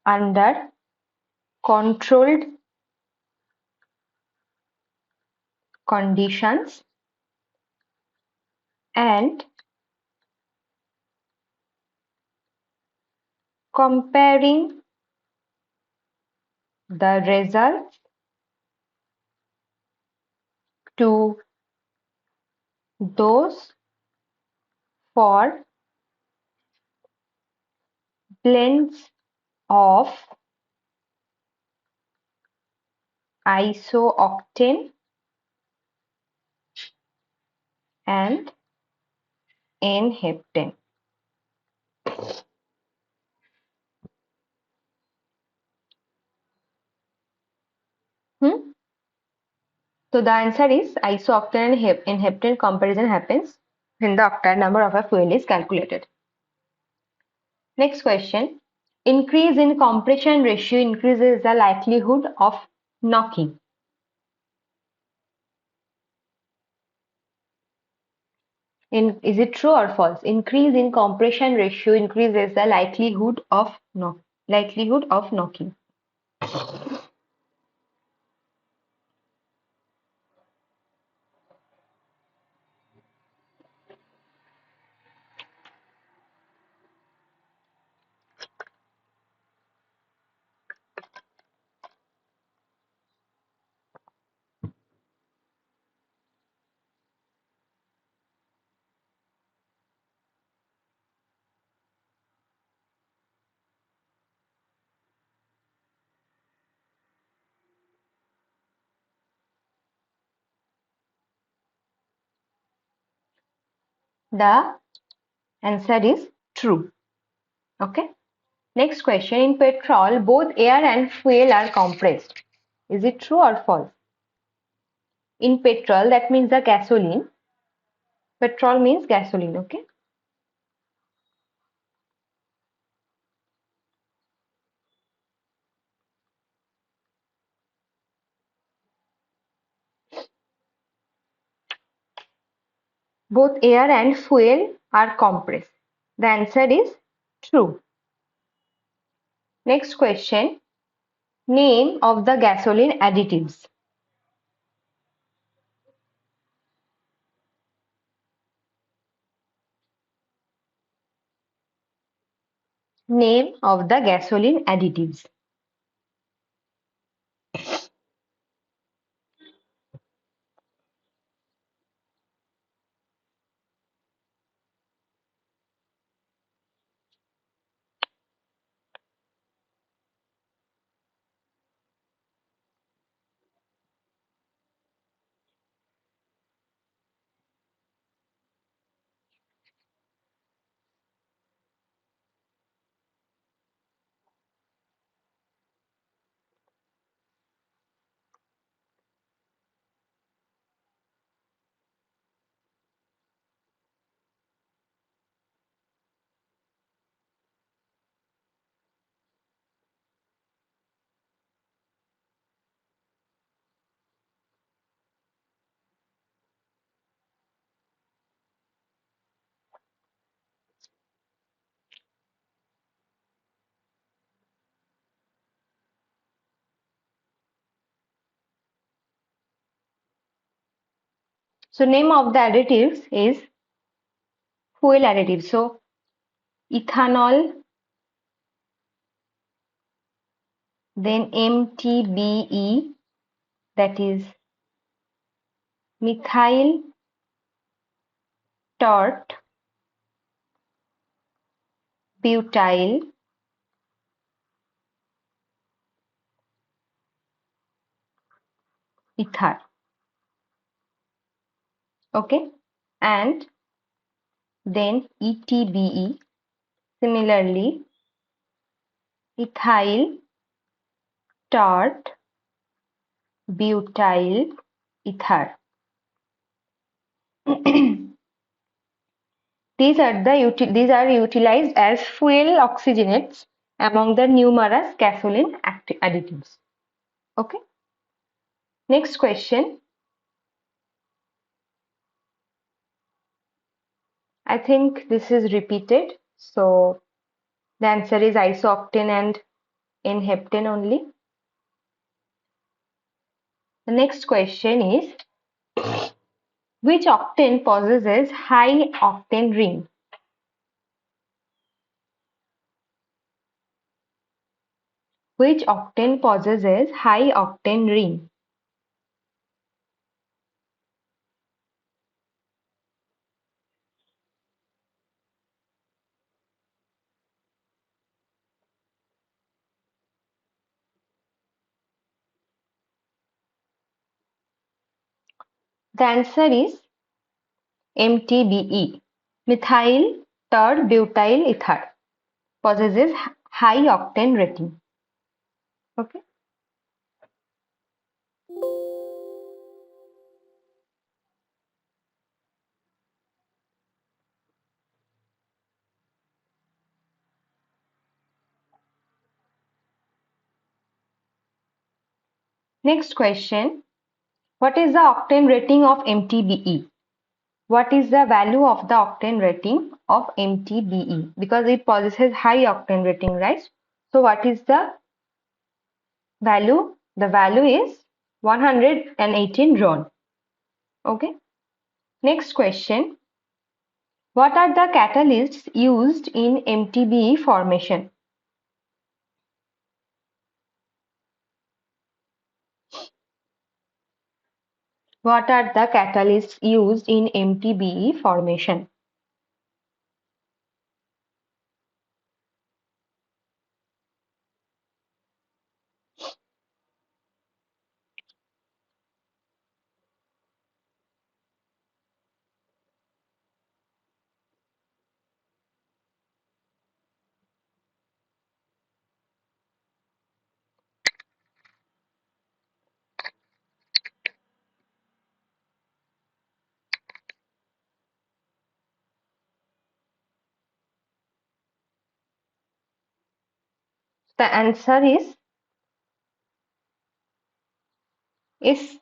under controlled conditions and comparing the results to those for blends of isooctane and N-heptane. Hmm? So the answer is isooctane and N-heptane comparison happens when the octane number of a fuel is calculated. Next question. Increase in compression ratio increases the likelihood of knocking. Is it true or false? Increase in compression ratio increases the likelihood of knocking. The answer is true. Okay. Next question. In petrol, both air and fuel are compressed. Is it true or false? In petrol, that means the gasoline. Petrol means gasoline. Okay. Both air and fuel are compressed. The answer is true. Next question. Name of the gasoline additives. Name of the gasoline additives. So name of the additives is fuel additives. So ethanol, then MTBE, that is methyl tert butyl ether. Okay, and then ETBE, similarly ethyl tert butyl ether. These are utilized as fuel oxygenates among the numerous gasoline additives. Okay. Next question. I think this is repeated. So the answer is isooctane and N-heptane only. The next question is, which octane possesses high octane ring? Which octane possesses high octane ring? The answer is MTBE, methyl terbutyl ether, possesses high octane rating. Okay. Next question. What is the octane rating of MTBE? What is the value of the octane rating of MTBE? Because it possesses high octane rating, right? So what is the value? The value is 118 RON. Okay. Next question. What are the catalysts used in MTBE formation? What are the catalysts used in MTBE formation? The answer is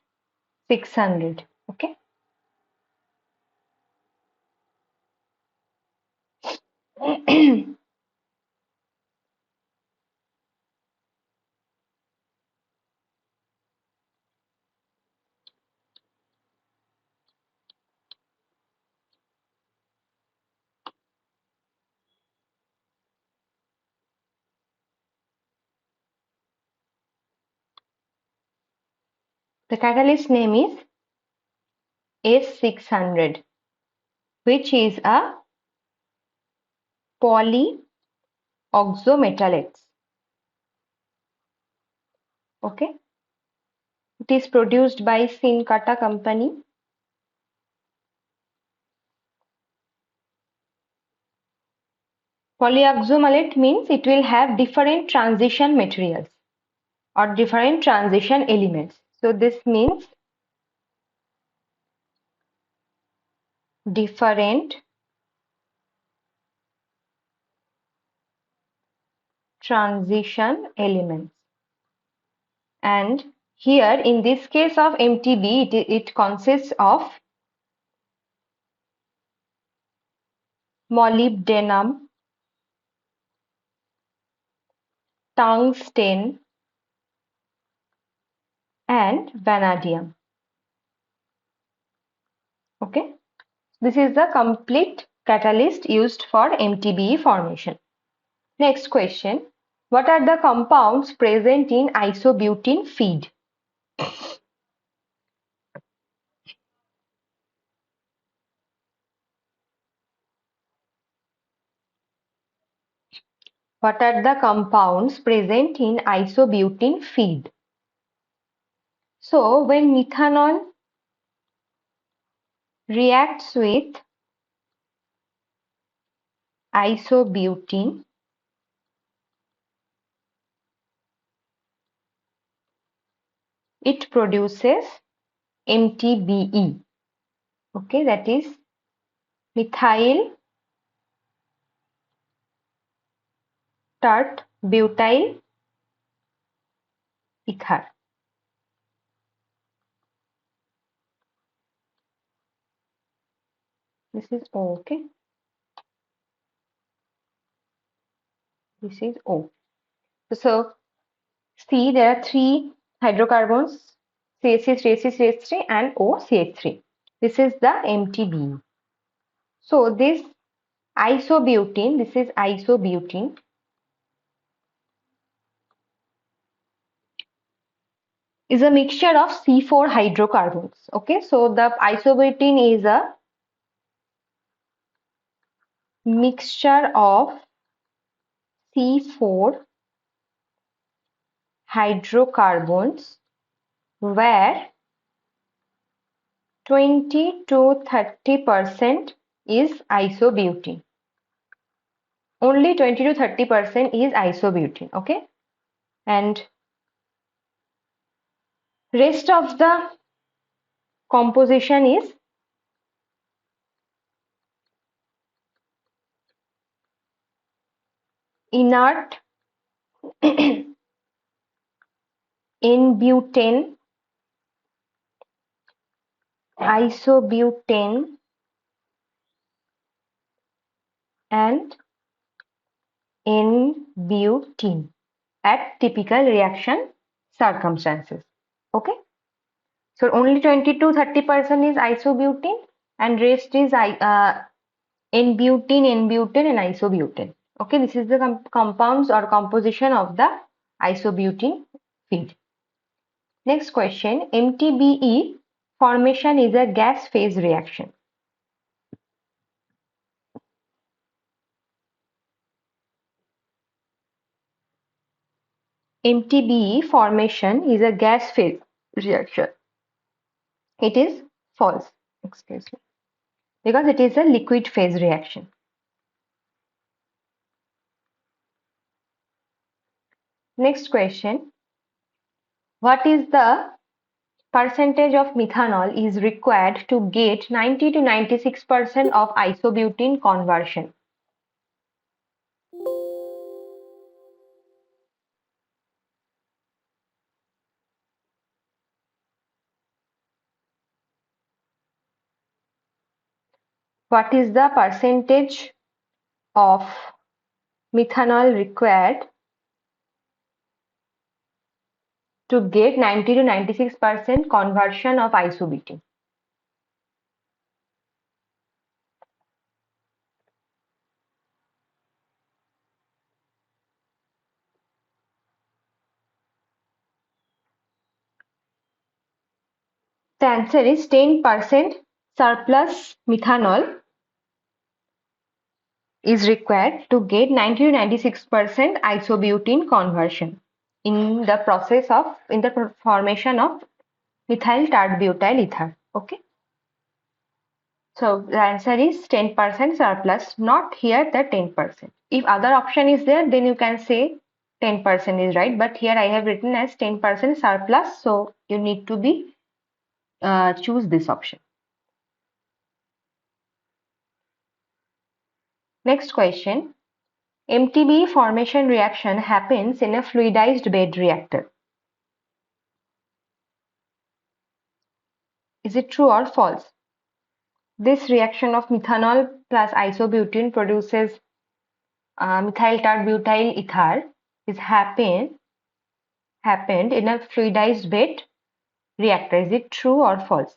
600. Okay. The catalyst name is S600, which is a polyoxometallate. Okay. It is produced by Sincata company. Polyoxomalate means it will have different transition materials or different transition elements. So this means different transition elements. And here in this case of MTB, it consists of molybdenum, tungsten, and vanadium. Okay, this is the complete catalyst used for MTBE formation. Next question. What are the compounds present in isobutene feed? What are the compounds present in isobutene feed? So when methanol reacts with isobutene, it produces MTBE. Okay, that is methyl tert butyl ether. This is O, okay. This is O. So see, there are three hydrocarbons, CH3, CH3, CH3 and OCH3. This is the MTBE. So this isobutene, this is isobutene, is a mixture of C4 hydrocarbons. Okay, so the isobutene is a mixture of C4 hydrocarbons where 20 to 30% is isobutene. Only 20 to 30% is isobutene, okay? And rest of the composition is inert N-butane, isobutane and N-butene at typical reaction circumstances. Okay, so only 20 to 30% is isobutene and rest is N-butene, N-butane and isobutane. Okay, this is the compounds or composition of the isobutene feed. Next question, MTBE formation is a gas phase reaction. MTBE formation is a gas phase reaction. It is false, excuse me, because it is a liquid phase reaction. Next question, what is the percentage of methanol is required to get 90 to 96% of isobutene conversion? What is the percentage of methanol required to get 90 to 96% conversion of isobutene? The answer is 10% surplus methanol is required to get 90 to 96% isobutene conversion in the formation of methyl tert butyl ether. Okay, so the answer is 10% surplus, not here the 10%. If other option is there, then you can say 10% is right, but here I have written as 10% surplus, so you need to be choose this option. Next question, MTBE formation reaction happens in a fluidized bed reactor. Is it true or false? This reaction of methanol plus isobutene produces methyl tert butyl ether is happened in a fluidized bed reactor. Is it true or false?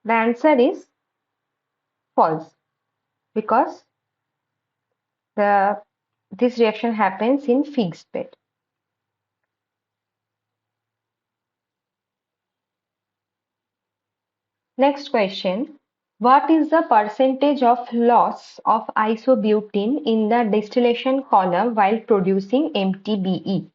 The answer is false, because this reaction happens in fixed bed. Next question. What is the percentage of loss of isobutene in the distillation column while producing MTBE?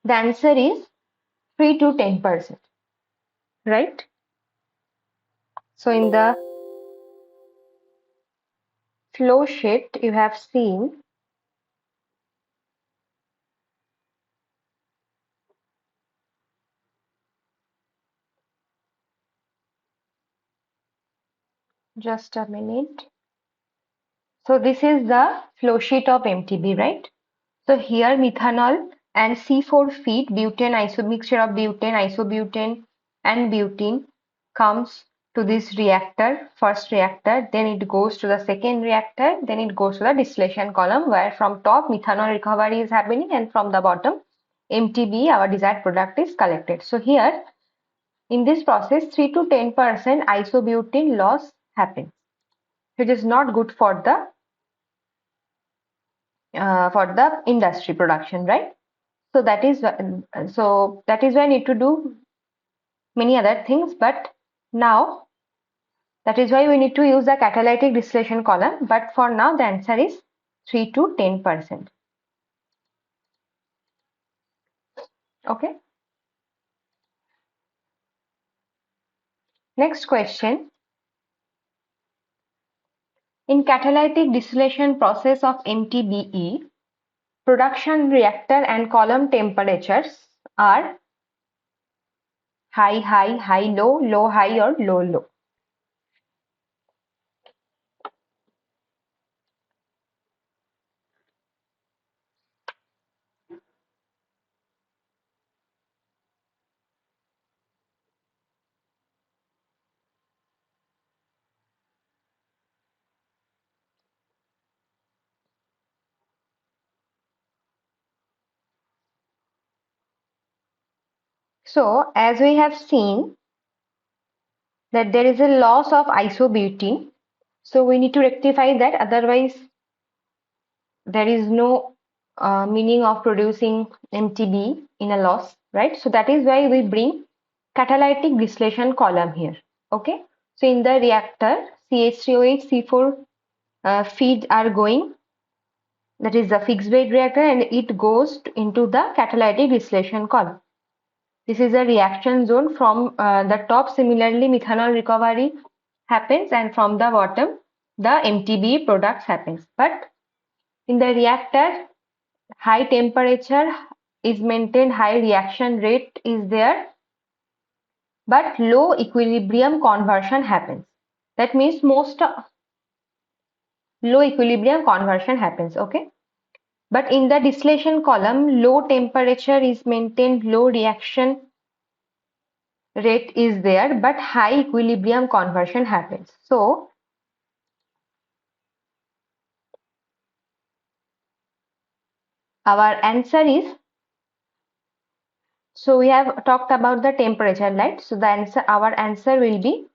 The answer is 3 to 10%, right? So in the flow sheet, you have seen just a minute. So this is the flow sheet of MTB, right? So here methanol and C4 feed butane mixture of butane, isobutane and butene comes to this reactor, first reactor, then it goes to the second reactor, then it goes to the distillation column where from top methanol recovery is happening and from the bottom MTB, our desired product, is collected. So here in this process 3 to 10% isobutene loss happens, which is not good for the industry production, right? So that is why I need to do many other things, but now that is why we need to use the catalytic distillation column. But for now, the answer is 3 to 10%. Okay. Next question. In catalytic distillation process of MTBE, production reactor and column temperatures are high, high, high, low, low, high, or low, low. So as we have seen that there is a loss of isobutene, so we need to rectify that, otherwise there is no meaning of producing MTB in a loss, right? So that is why we bring catalytic distillation column here. Okay. So in the reactor, CH3OH, C4 feed are going, that is the fixed bed reactor, and it goes into the catalytic distillation column. This is a reaction zone. From the top, similarly, methanol recovery happens, and from the bottom, the MTBE products happens. But in the reactor, high temperature is maintained, high reaction rate is there, but low equilibrium conversion happens. That means low equilibrium conversion happens, okay? But in the distillation column, low temperature is maintained, low reaction rate is there, but high equilibrium conversion happens. So our answer is, so we have talked about the temperature, right? So the answer, our answer will be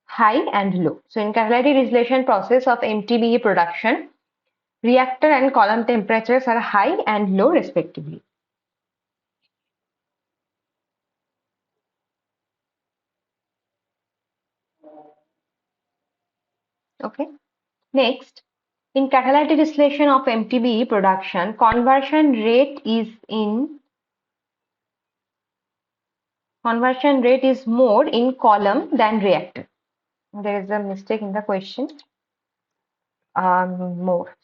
high and low. So in catalytic distillation process of MTBE production, reactor and column temperatures are high and low respectively. Okay. Next, in catalytic distillation of MTBE production, conversion rate more in column than reactor. There is a mistake in the question. More.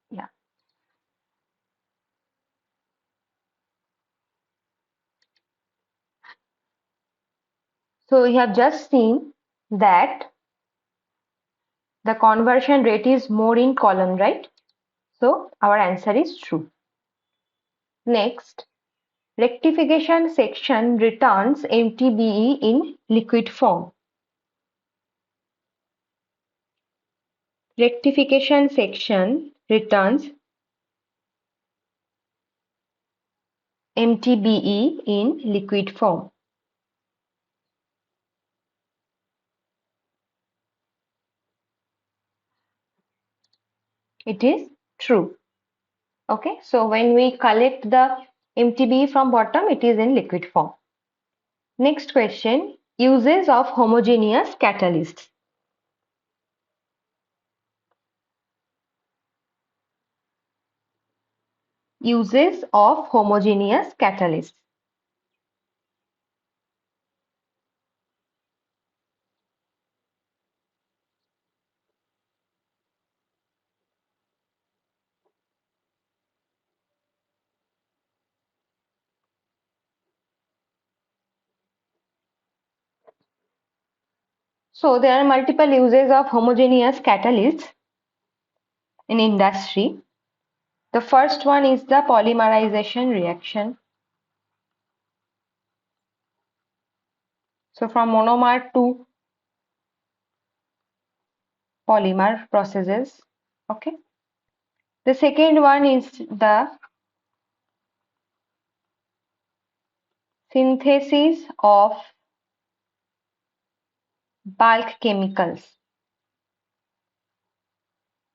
Yeah. So we have just seen that the conversion rate is more in column, right? So our answer is true. Next, rectification section returns MTBE in liquid form. Rectification section returns MTBE in liquid form. It is true. Okay, so when we collect the MTBE from bottom, it is in liquid form. Next question, uses of homogeneous catalysts. Uses of homogeneous catalysts. So there are multiple uses of homogeneous catalysts in industry. The first one is the polymerization reaction. So from monomer to polymer processes. Okay. The second one is the synthesis of bulk chemicals,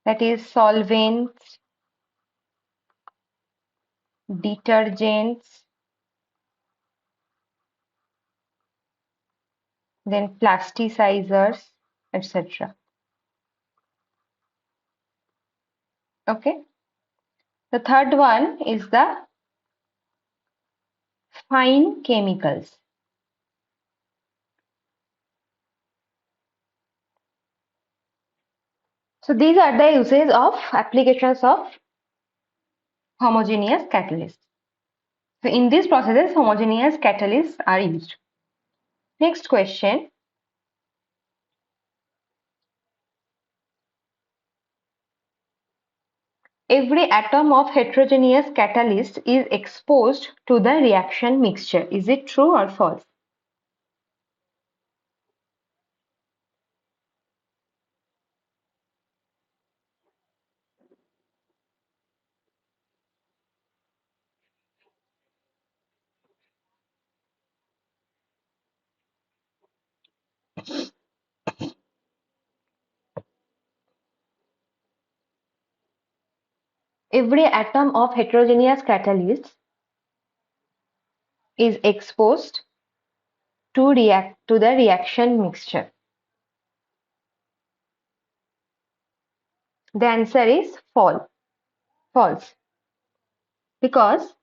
that is solvents, detergents, then plasticizers, etc. Okay. The third one is the fine chemicals. So these are the uses of applications of homogeneous catalysts. So in these processes, homogeneous catalysts are used. Next question. Every atom of heterogeneous catalyst is exposed to the reaction mixture. Is it true or false? Every atom of heterogeneous catalyst is exposed to the reaction mixture. The answer is false. Because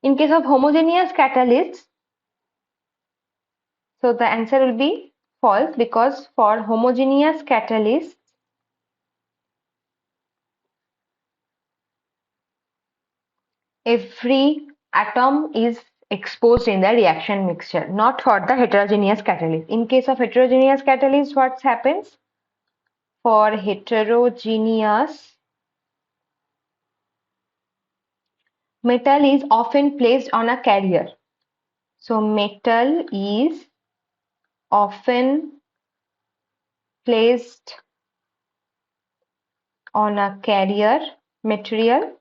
in case of homogeneous catalysts, so the answer will be false, because for homogeneous catalysts, every atom is exposed in the reaction mixture, not for the heterogeneous catalyst. In case of heterogeneous catalyst, what happens? For heterogeneous, metal is often placed on a carrier. So metal is often placed on a carrier material,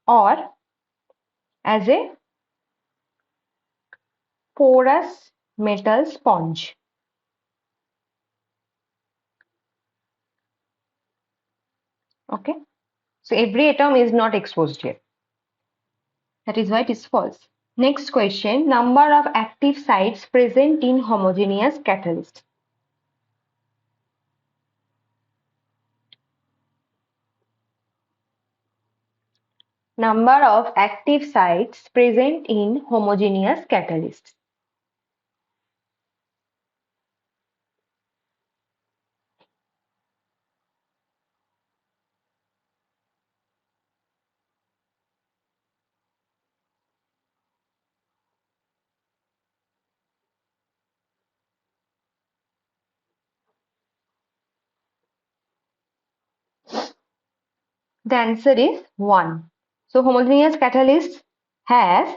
or as a porous metal sponge. Okay, so every atom is not exposed here. That is why it is false. Next question, number of active sites present in homogeneous catalyst. Number of active sites present in homogeneous catalysts. The answer is 1. So homogeneous catalyst has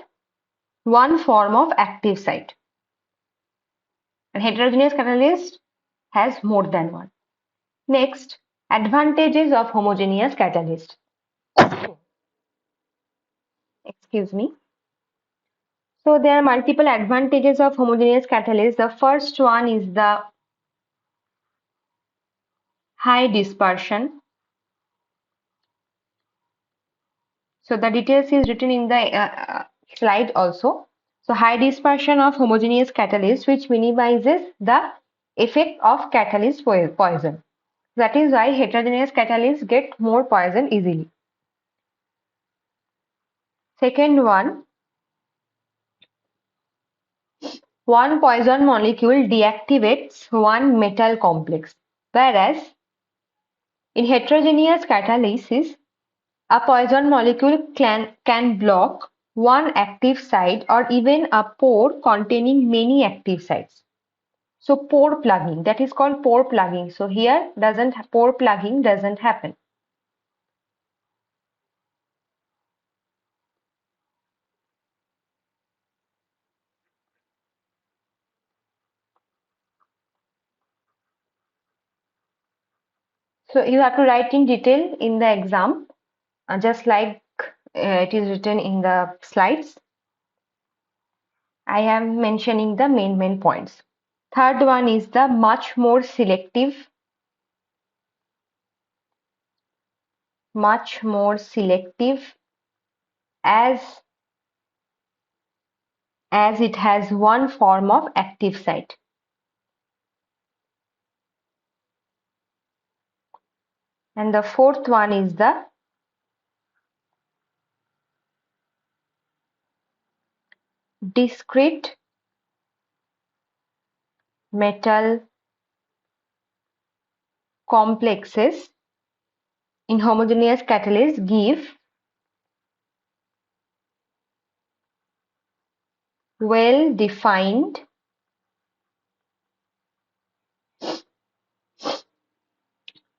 one form of active site and heterogeneous catalyst has more than one. Next, advantages of homogeneous catalyst. Excuse me. So there are multiple advantages of homogeneous catalyst. The first one is the high dispersion. So the details is written in the slide also. So high dispersion of homogeneous catalyst, which minimizes the effect of catalyst poison. That is why heterogeneous catalysts get more poison easily. Second one poison molecule deactivates one metal complex, whereas in heterogeneous catalysis, a poison molecule can block one active site or even a pore containing many active sites. So pore plugging, that is called pore plugging. So here pore plugging doesn't happen. So you have to write in detail in the exam, just like it is written in the slides. I am mentioning the main points. Third one is the much more selective as it has one form of active site. And the fourth one is the discrete metal complexes in homogeneous catalysts give well-defined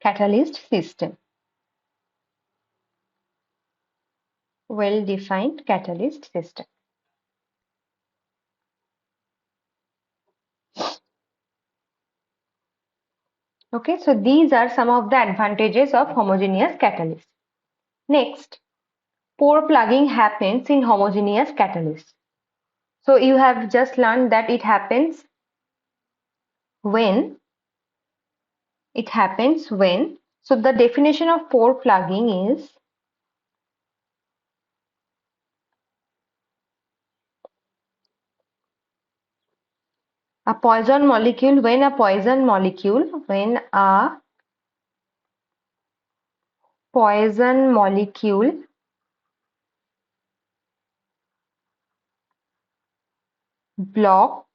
catalyst system. Well-defined catalyst system. Okay, so these are some of the advantages of homogeneous catalysts. Next, pore plugging happens in homogeneous catalysts. So you have just learned that it happens when so the definition of pore plugging is a poison molecule when a poison molecule block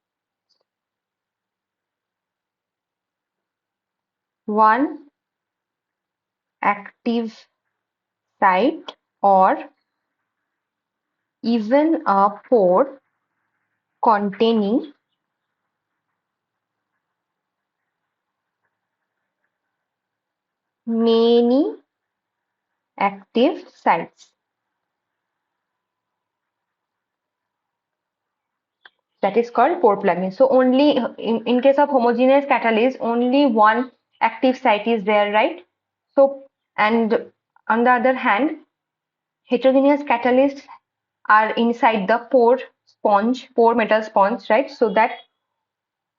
one active site or even a pore containing many active sites. That is called pore plugging. So only in case of homogeneous catalyst, only one active site is there, right? So, and on the other hand, heterogeneous catalysts are inside the pore metal sponge, right? So that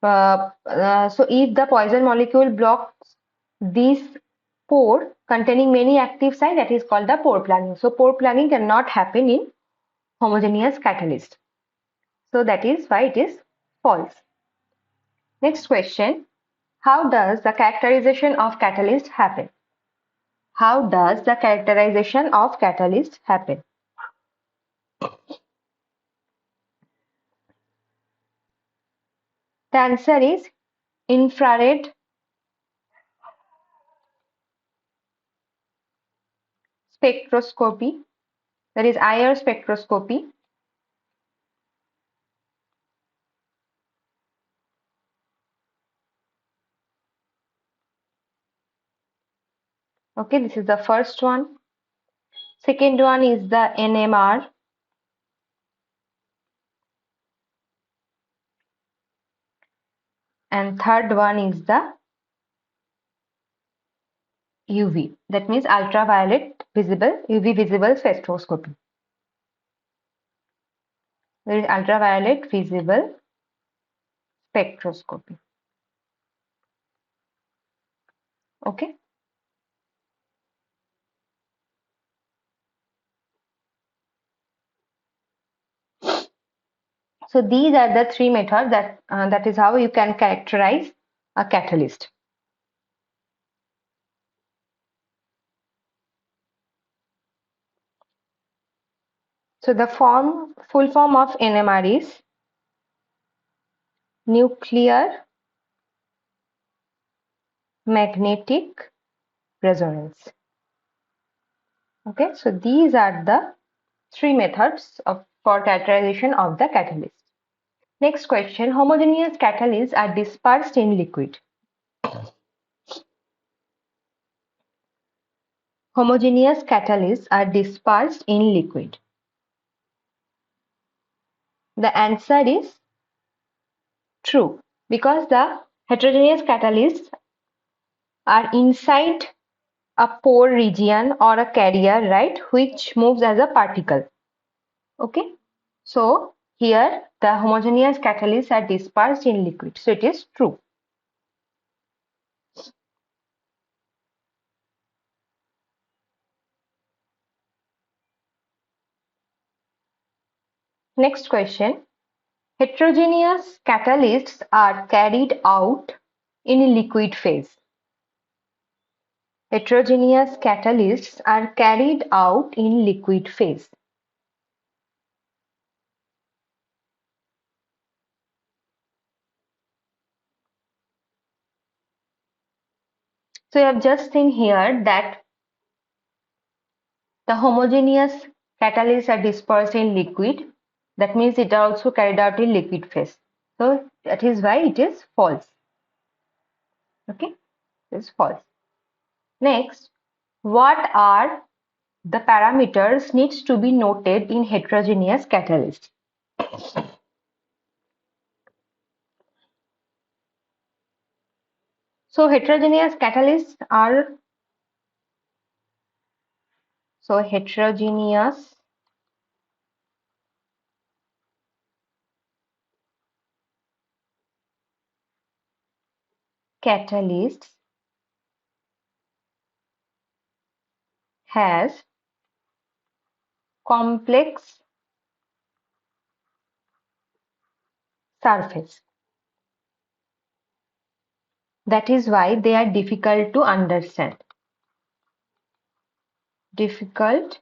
so if the poison molecule blocks this pore containing many active sites, that is called the pore plugging. So pore plugging cannot happen in homogeneous catalyst. So that is why it is false. Next question. How does the characterization of catalyst happen? How does the characterization of catalyst happen? The answer is infrared spectroscopy, that is IR spectroscopy. Okay, this is the first one. Second one is the NMR. And third one is the UV. That means ultraviolet visible, UV visible spectroscopy. There is ultraviolet visible spectroscopy. Okay. So these are the three methods that is how you can characterize a catalyst. So the full form of NMR is nuclear magnetic resonance. Okay, so these are the three methods for characterization of the catalyst. Next question, homogeneous catalysts are dispersed in liquid. Homogeneous catalysts are dispersed in liquid. The answer is true, because the heterogeneous catalysts are inside a pore region or a carrier, right, which moves as a particle. Okay, so here the homogeneous catalysts are dispersed in liquid, so it is true. Next question, heterogeneous catalysts are carried out in liquid phase. Heterogeneous catalysts are carried out in liquid phase. So you have just seen here that the homogeneous catalysts are dispersed in liquid. That means it are also carried out in liquid phase. So that is why it is false. Okay, it is false. Next, what are the parameters needs to be noted in heterogeneous catalyst? So heterogeneous catalysts are heterogeneous catalysts has complex surface. That is why they are difficult to understand. Difficult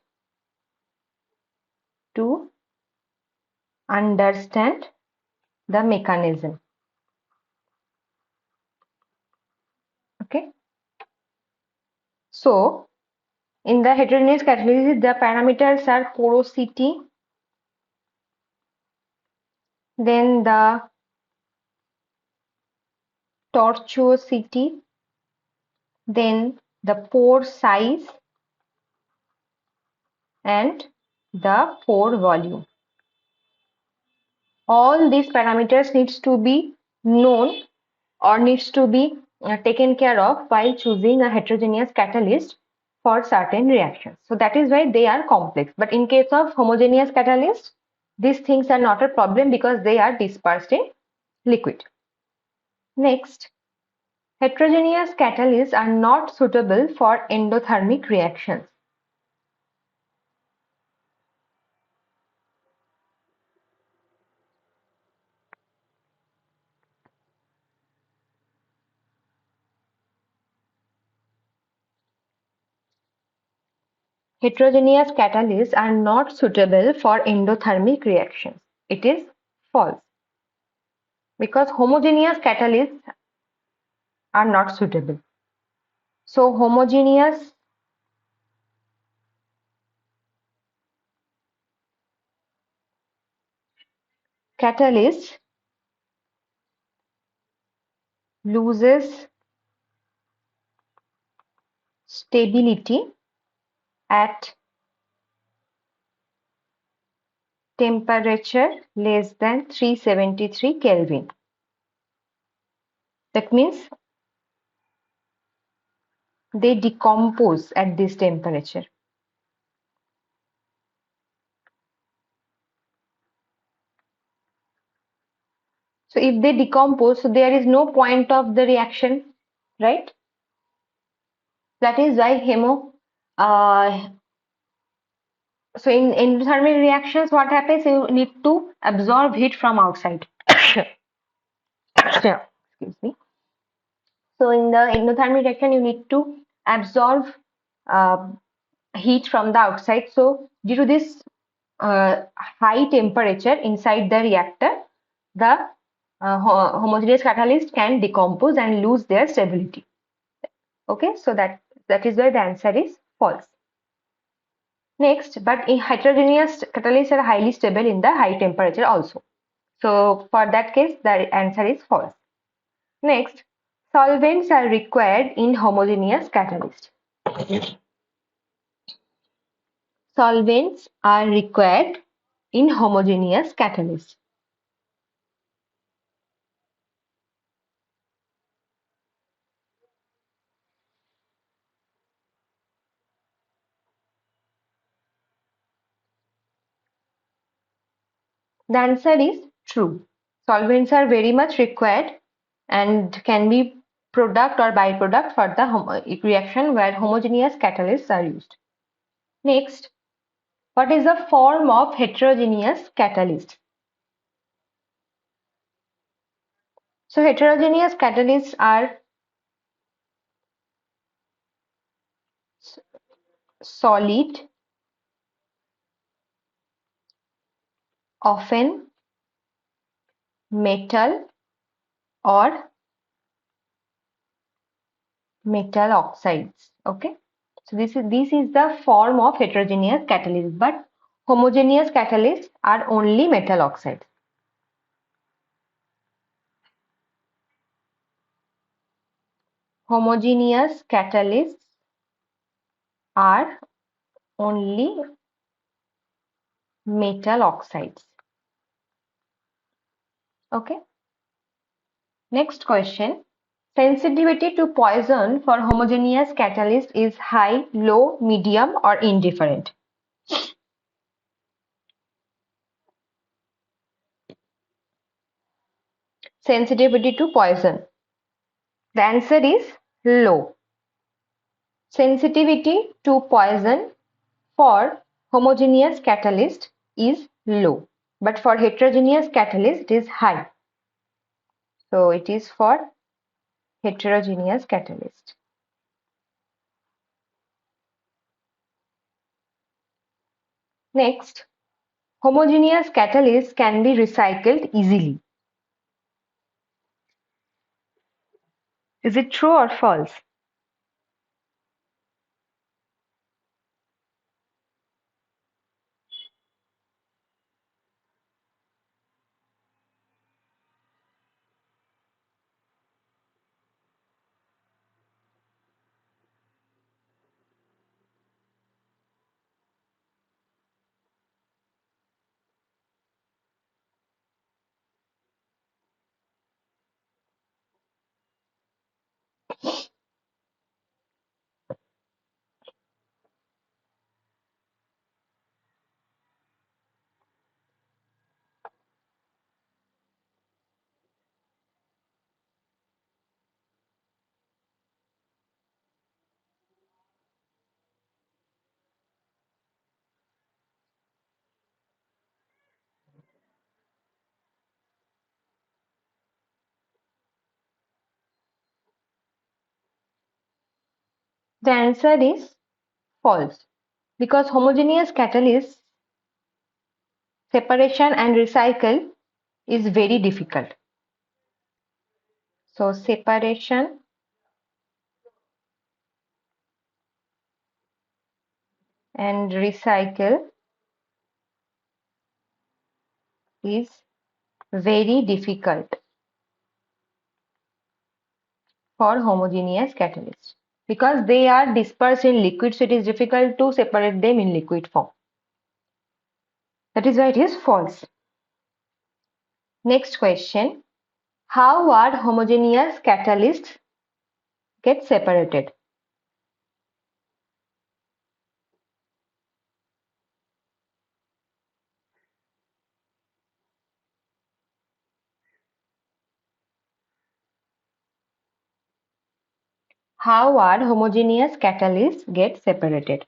to understand the mechanism. Okay. So in the heterogeneous catalysis, the parameters are porosity, then the tortuosity, then the pore size, and the pore volume. All these parameters needs to be known or needs to be taken care of while choosing a heterogeneous catalyst for certain reactions. So that is why they are complex. But in case of homogeneous catalysts, these things are not a problem because they are dispersed in liquid. Next, heterogeneous catalysts are not suitable for endothermic reactions. Heterogeneous catalysts are not suitable for endothermic reactions. It is false, because homogeneous catalysts are not suitable. So homogeneous catalyst loses stability at temperature less than 373 Kelvin. That means they decompose at this temperature. So if they decompose, so there is no point of the reaction, right? That is why so in endothermic reactions, what happens? You need to absorb heat from outside. Yeah, excuse me. So in the endothermic reaction, you need to absorb uh, heat from the outside. So due to this high temperature inside the reactor, the homogeneous catalyst can decompose and lose their stability. Okay, so that is why the answer is false. Next, but in heterogeneous catalysts are highly stable in the high temperature also. So for that case, the answer is false. Next, solvents are required in homogeneous catalyst. Solvents are required in homogeneous catalyst. The answer is true. Solvents are very much required and can be product or byproduct for the reaction where homogeneous catalysts are used. Next, what is the form of heterogeneous catalyst? So heterogeneous catalysts are solid, often metal or metal oxides. Okay, so this is the form of heterogeneous catalyst, but homogeneous catalysts are only metal oxides. Homogeneous catalysts are only metal oxides. Okay. Next question. Sensitivity to poison for homogeneous catalyst is high, low, medium, or indifferent. Sensitivity to poison. The answer is low. Sensitivity to poison for homogeneous catalyst is low, but for heterogeneous catalyst it is high. So it is for heterogeneous catalyst. Next, homogeneous catalysts can be recycled easily. Is it true or false? The answer is false, because homogeneous catalysts separation and recycle is very difficult. So separation and recycle is very difficult for homogeneous catalysts because they are dispersed in liquid, so it is difficult to separate them in liquid form. That is why it is false. Next question. How are homogeneous catalysts get separated? How are homogeneous catalysts get separated?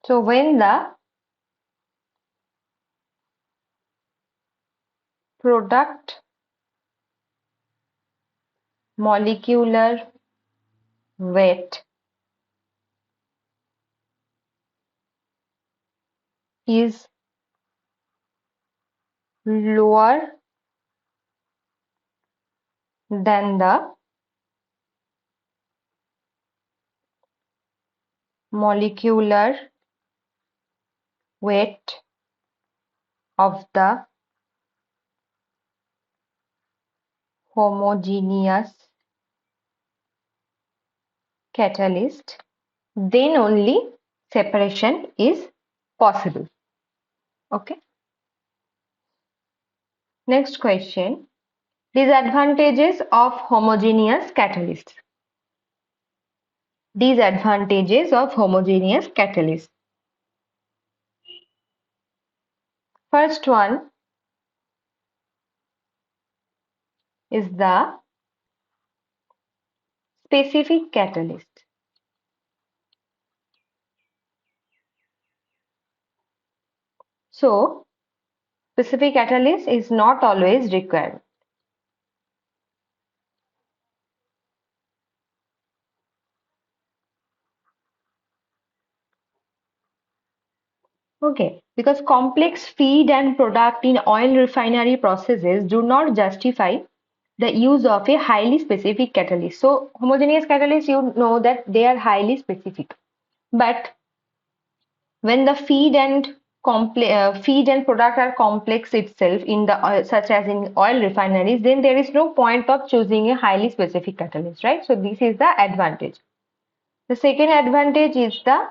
So when the product molecular weight is lower than the molecular weight of the homogeneous catalyst, then only separation is possible. Okay. Next question. Disadvantages of homogeneous catalysts. Disadvantages of homogeneous catalysts. First one is the specific catalyst. So, specific catalyst is not always required. Okay, because complex feed and product in oil refinery processes do not justify the use of a highly specific catalyst. So, homogeneous catalysts, you know that they are highly specific. But when the feed and product are complex itself in the oil, such as in oil refineries, then there is no point of choosing a highly specific catalyst, right? So this is the advantage. The second advantage is the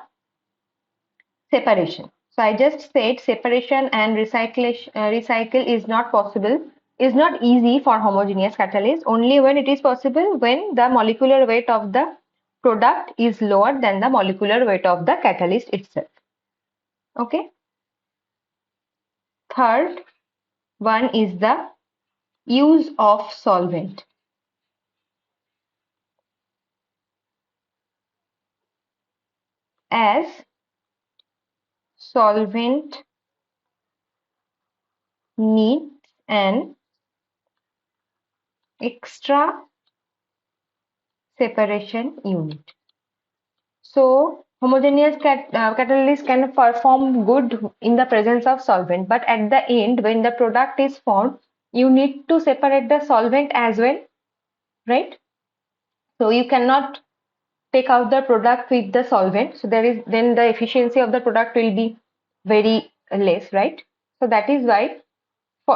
separation. So I just said separation and recycle is not possible, is not easy for homogeneous catalyst. Only when it is possible when the molecular weight of the product is lower than the molecular weight of the catalyst itself. Okay. Third one is the use of solvent. As solvent needs an extra separation unit. So homogeneous catalyst can perform good in the presence of solvent, but at the end, when the product is formed, you need to separate the solvent as well, right? So you cannot take out the product with the solvent. So there is then the efficiency of the product will be very less, right? So that is why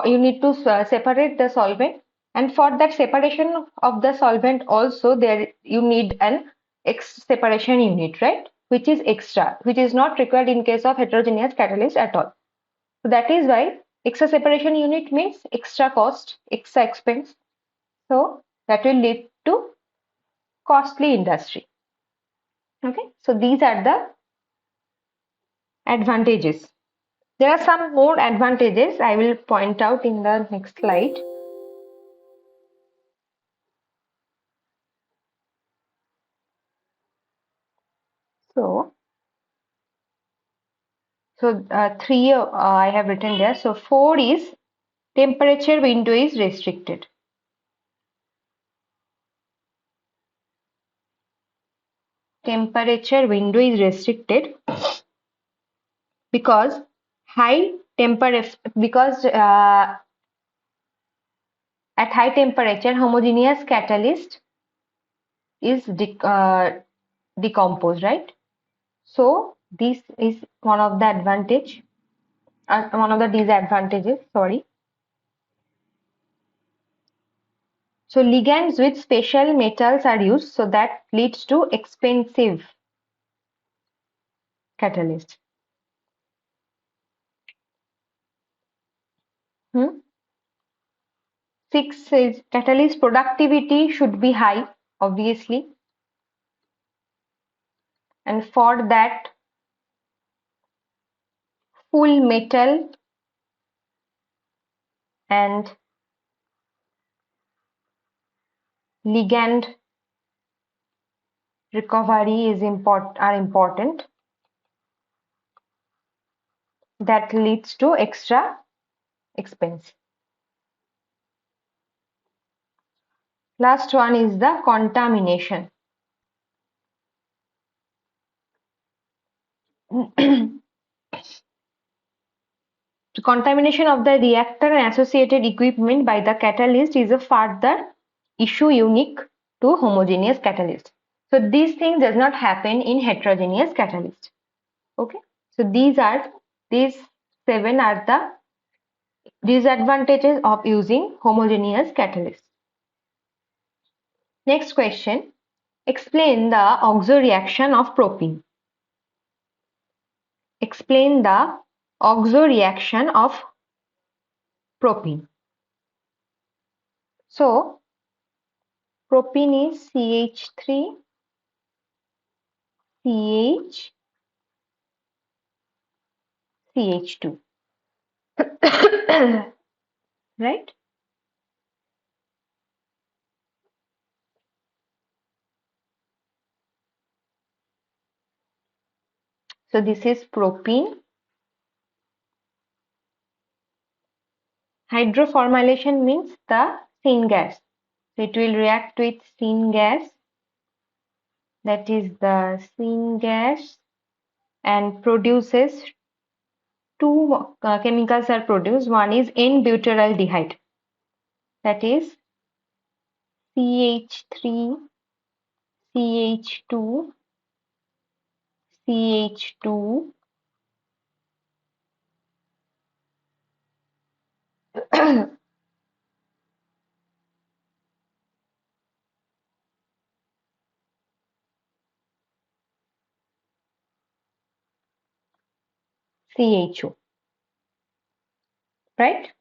you need to separate the solvent, and for that separation of the solvent also there you need an separation unit, right, which is extra, which is not required in case of heterogeneous catalyst at all. So that is why extra separation unit means extra cost, extra expense, so that will lead to costly industry. Okay, so these are the advantages. There are some more advantages I will point out in the next slide. So three I have written there. So four is temperature window is restricted. Temperature window is restricted because high temperature because at high temperature homogeneous catalyst is decomposed, right? So this is one of the advantage, one of the disadvantages. Sorry. So ligands with special metals are used, so that leads to expensive catalyst. 6 is catalyst productivity should be high, obviously, and for that full metal and ligand recovery are important. That leads to extra expense. Last one is the contamination. Contamination of the reactor and associated equipment by the catalyst is a further issue unique to homogeneous catalyst. So these things does not happen in heterogeneous catalyst. Okay, so these 7 are the disadvantages of using homogeneous catalyst. Next question, explain the oxo reaction of propene. Explain the oxo reaction of propene. So propene is CH3 CH CH2. Right? So this is propene. Hydroformylation means the syngas. So it will react with syngas, that is the syngas, and produces two chemicals are produced. One is N-butyraldehyde, that is CH3 CH2 CH2 CHO, right?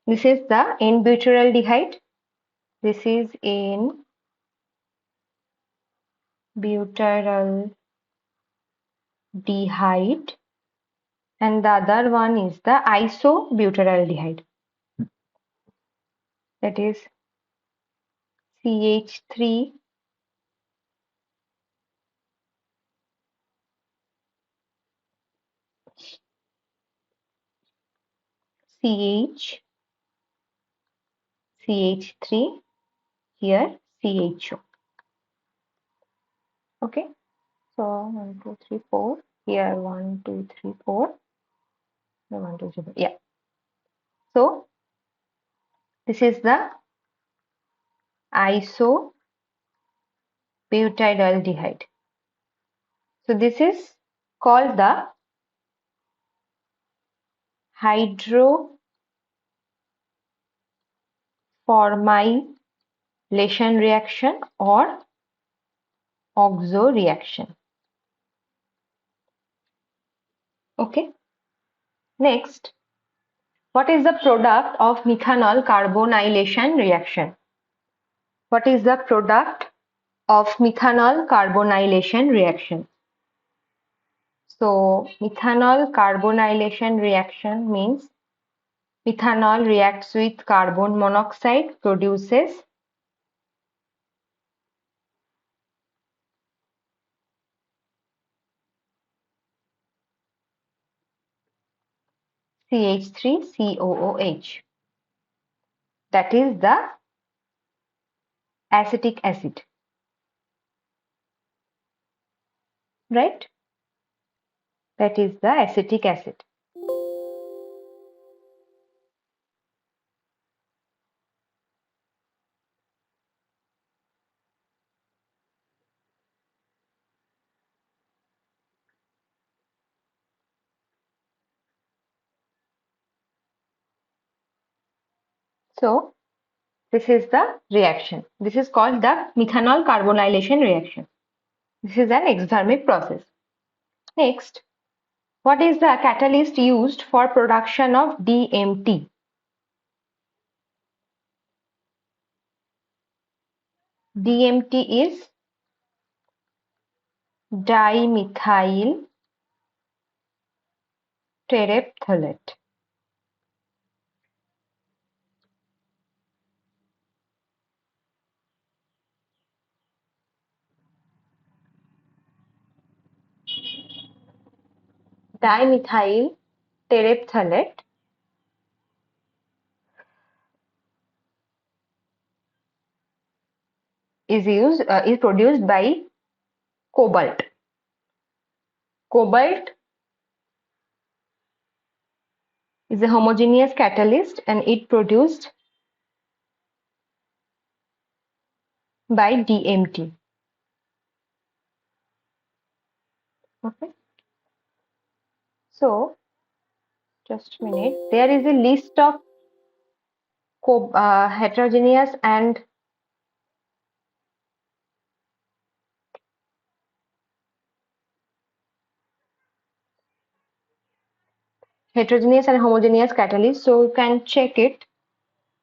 This is the N-butyraldehyde. This is N-butyraldehyde, and the other one is the isobutyraldehyde, that is CH3 CH CH3, here CHO. Okay, so 1 2 3 4, here 1 2 3 4, 1 2 3 4. Yeah, so this is the isobutyraldehyde. So this is called the hydroformylation reaction or oxo reaction. Okay, next, what is the product of methanol carbonylation reaction? What is the product of methanol carbonylation reaction? So methanol carbonylation reaction means methanol reacts with carbon monoxide, produces CH3COOH. That is the acetic acid, right? That is the acetic acid. So this is the reaction. This is called the methanol carbonylation reaction. This is an exothermic process. Next, what is the catalyst used for production of DMT? DMT is dimethyl terephthalate. Dimethyl terephthalate is produced by cobalt. Cobalt is a homogeneous catalyst and it produced by DMT. Okay. So just a minute. There is a list of heterogeneous and homogeneous catalysts. So you can check it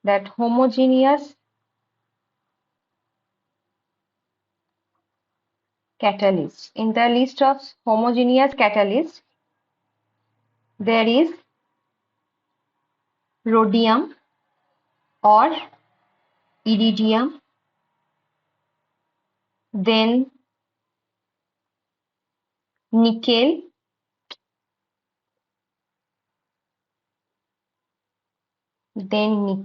that homogeneous catalysts. In the list of homogeneous catalysts, there is rhodium or iridium, then nickel, then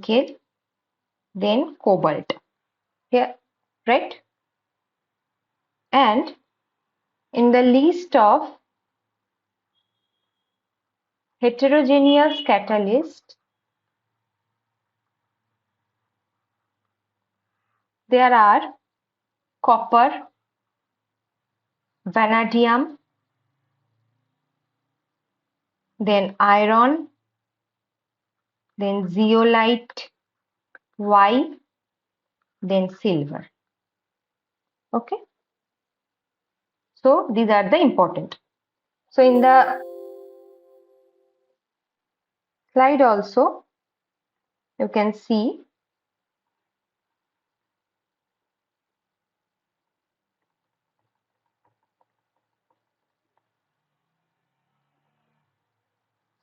cobalt. Here, right? And in the list of heterogeneous catalysts, there are copper, vanadium, then iron, then zeolite Y, then silver. Okay. So these are the important. So in the slide also, you can see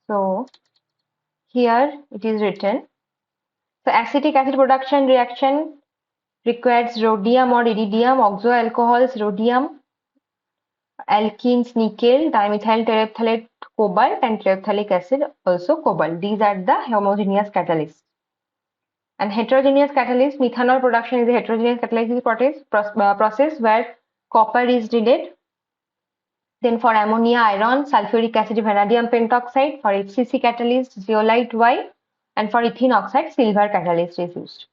so here it is written. So acetic acid production reaction requires rhodium or iridium, oxo alcohols, rhodium, alkenes, nickel, dimethyl terephthalate, cobalt, and terephthalic acid also cobalt. These are the homogeneous catalysts. And heterogeneous catalyst, methanol production is a heterogeneous catalytic process where copper is needed. Then for ammonia, iron, sulfuric acid, vanadium pentoxide. For HCC catalyst, zeolite Y. And for ethene oxide, silver catalyst is used.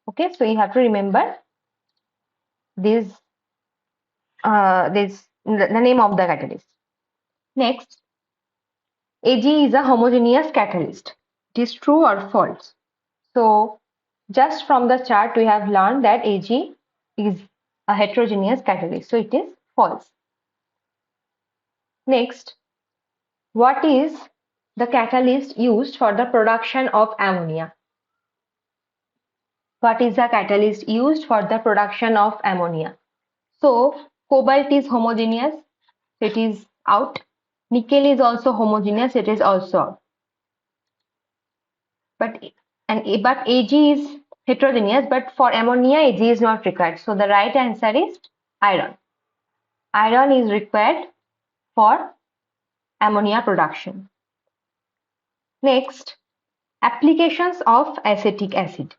Okay, so you have to remember this, the name of the catalyst. Next, Ag is a homogeneous catalyst. It is true or false? So just from the chart, we have learned that Ag is a heterogeneous catalyst. So it is false. Next, what is the catalyst used for the production of ammonia? What is the catalyst used for the production of ammonia? So cobalt is homogeneous, it is out. Nickel is also homogeneous, it is also out. But Ag is heterogeneous, but for ammonia Ag is not required. So the right answer is iron. Iron is required for ammonia production. Next, applications of acetic acid.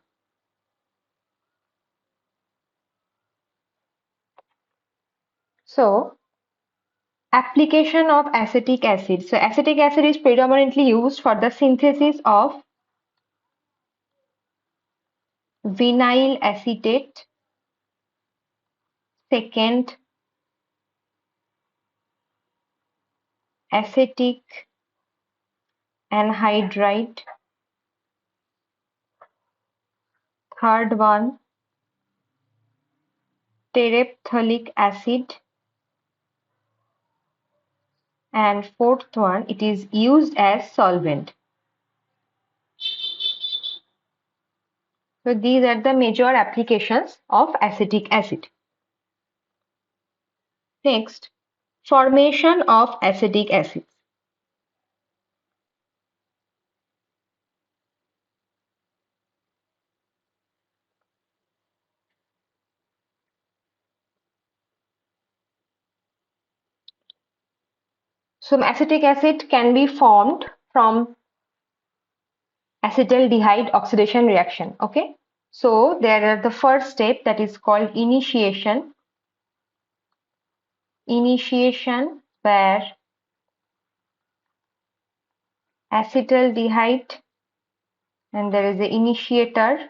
So application of acetic acid. So acetic acid is predominantly used for the synthesis of vinyl acetate, second acetic anhydride, Third one, terephthalic acid. And fourth one, it is used as solvent. So these are the major applications of acetic acid. Next, formation of acetic acid. So acetic acid can be formed from acetaldehyde oxidation reaction. Okay. So there are the first step that is called initiation. Initiation where acetaldehyde and there is an initiator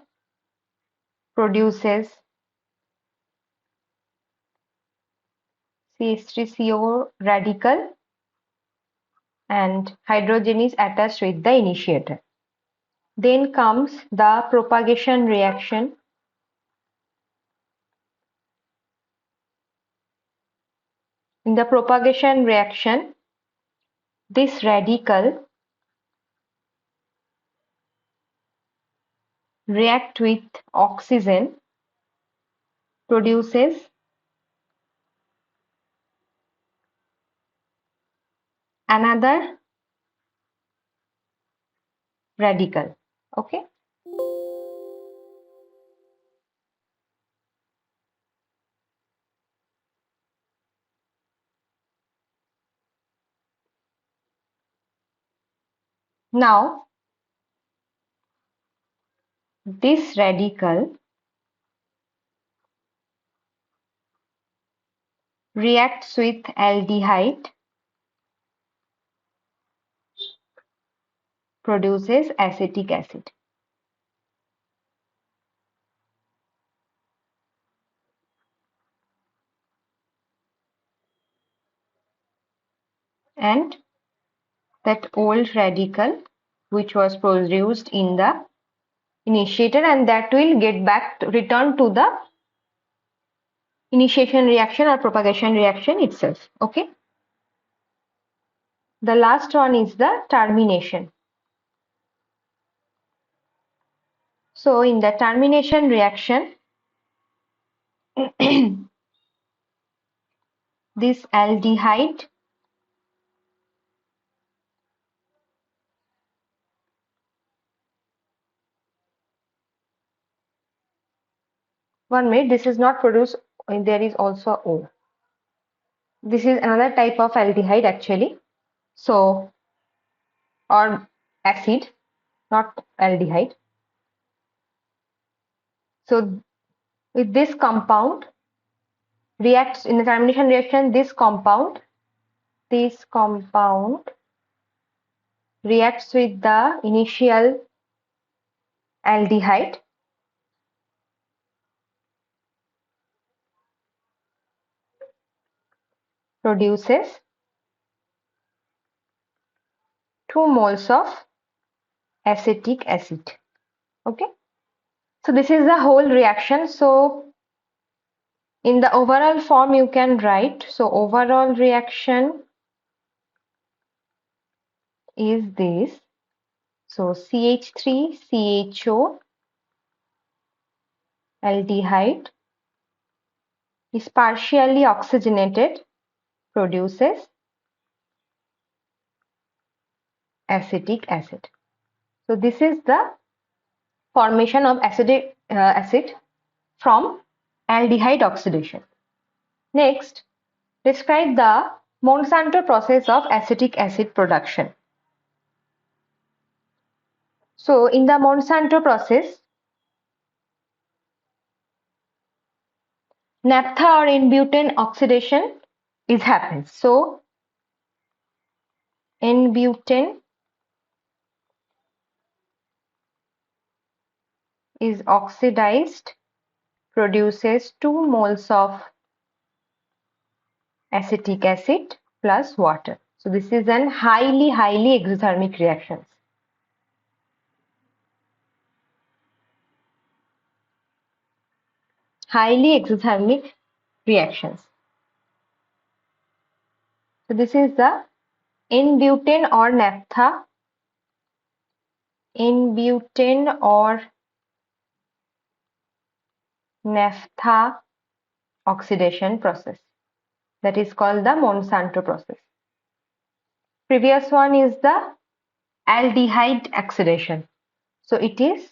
produces CH3CO radical and hydrogen is attached with the initiator. Then comes the propagation reaction. In the propagation reaction, this radical react with oxygen produces another radical. Okay. Now, this radical reacts with aldehyde, produces acetic acid. And that old radical which was produced in the initiator and that will get back return to the initiation reaction or propagation reaction itself. Okay. The last one is the termination. So in the termination reaction, this aldehyde one minute, this is not produced, there is also O. This is another type of aldehyde actually. So, or acid, not aldehyde. So with this compound reacts in the termination reaction, this compound reacts with the initial aldehyde produces 2 moles of acetic acid. Okay. So this is the whole reaction. So in the overall form you can write. So overall reaction is this. So CH3CHO aldehyde is partially oxygenated, produces acetic acid. So this is the formation of acetic acid from aldehyde oxidation. Next, describe the Monsanto process of acetic acid production. So in the Monsanto process, naphtha or N-butane oxidation is happens. So N-butane is oxidized, produces 2 moles of acetic acid plus water. So this is an highly exothermic reaction. highly exothermic reactions. So this is the N-butane or naphtha, N-butane or naphtha oxidation process. That is called the Monsanto process. Previous one is the aldehyde oxidation. So it is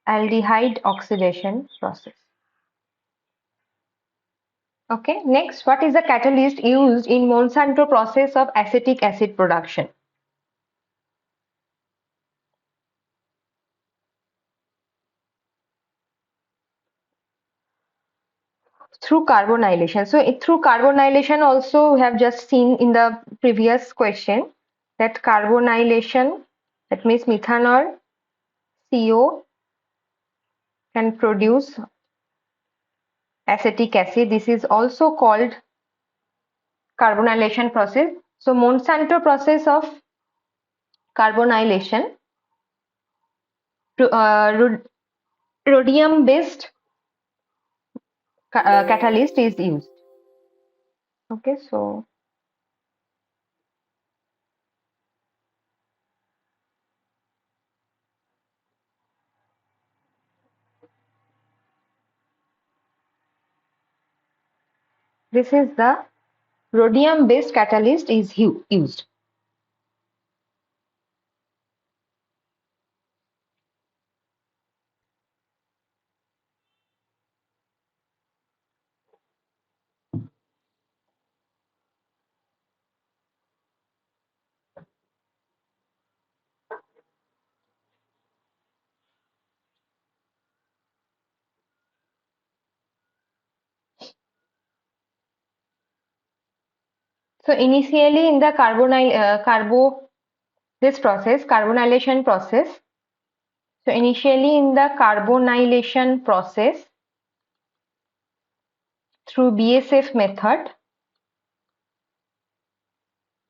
aldehyde oxidation process. Okay, next, what is the catalyst used in Monsanto process of acetic acid production? Through carbonylation. So through carbonylation also we have just seen in the previous question that carbonylation, that means methanol, CO can produce acetic acid. This is also called carbonylation process. So Monsanto process of carbonylation, rhodium based catalyst is used. Okay, so this is the rhodium based catalyst is used. So initially in the this process, carbonylation process. So initially in the carbonylation process through BASF method,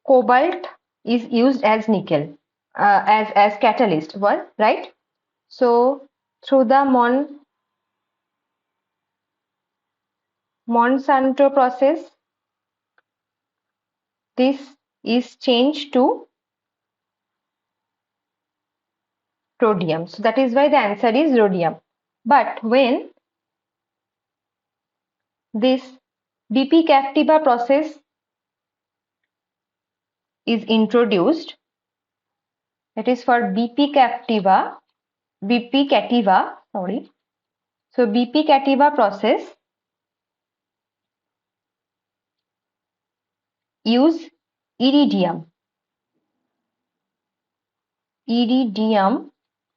cobalt is used as nickel, as catalyst, right? So through the Monsanto process, this is changed to rhodium. So that is why the answer is rhodium. But when this BP Captiva process is introduced, that is for BP Cativa, sorry. So BP Cativa process use iridium,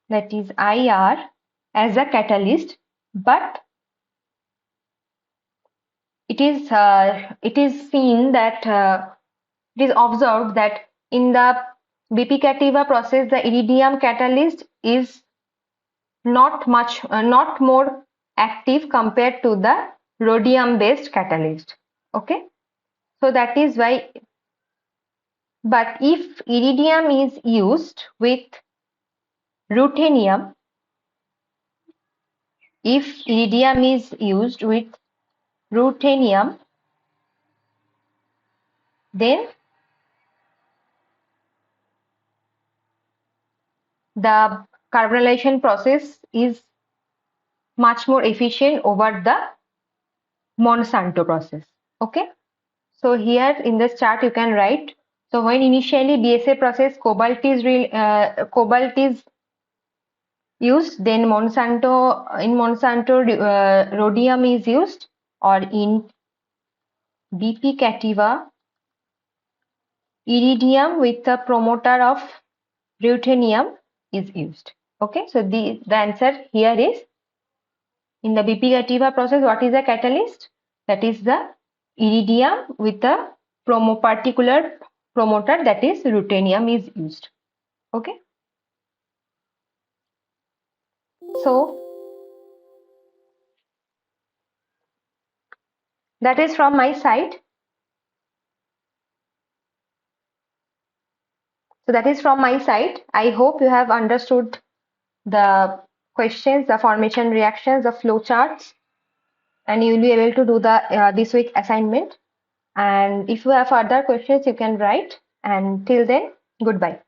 that is IR as a catalyst, but it is seen that it is observed that in the BP Cativa process the iridium catalyst is not more active compared to the rhodium based catalyst. Okay, so that is why, but if iridium is used with ruthenium, if iridium is used with ruthenium, then the carbonylation process is much more efficient over the Monsanto process. Okay, so here in this chart you can write. So when initially BSA process cobalt is used, then in Monsanto rhodium is used, or in BP Cativa iridium with the promoter of ruthenium is used. Okay, so the answer here is in the BP Cativa process, what is the catalyst? That is the iridium with the particular promoter, that is ruthenium is used. Okay, so that is from my side. So that is from my side. I hope you have understood the questions, the formation reactions, the flow charts, and you will be able to do the this week assignment. And if you have further questions, you can write. And till then, goodbye.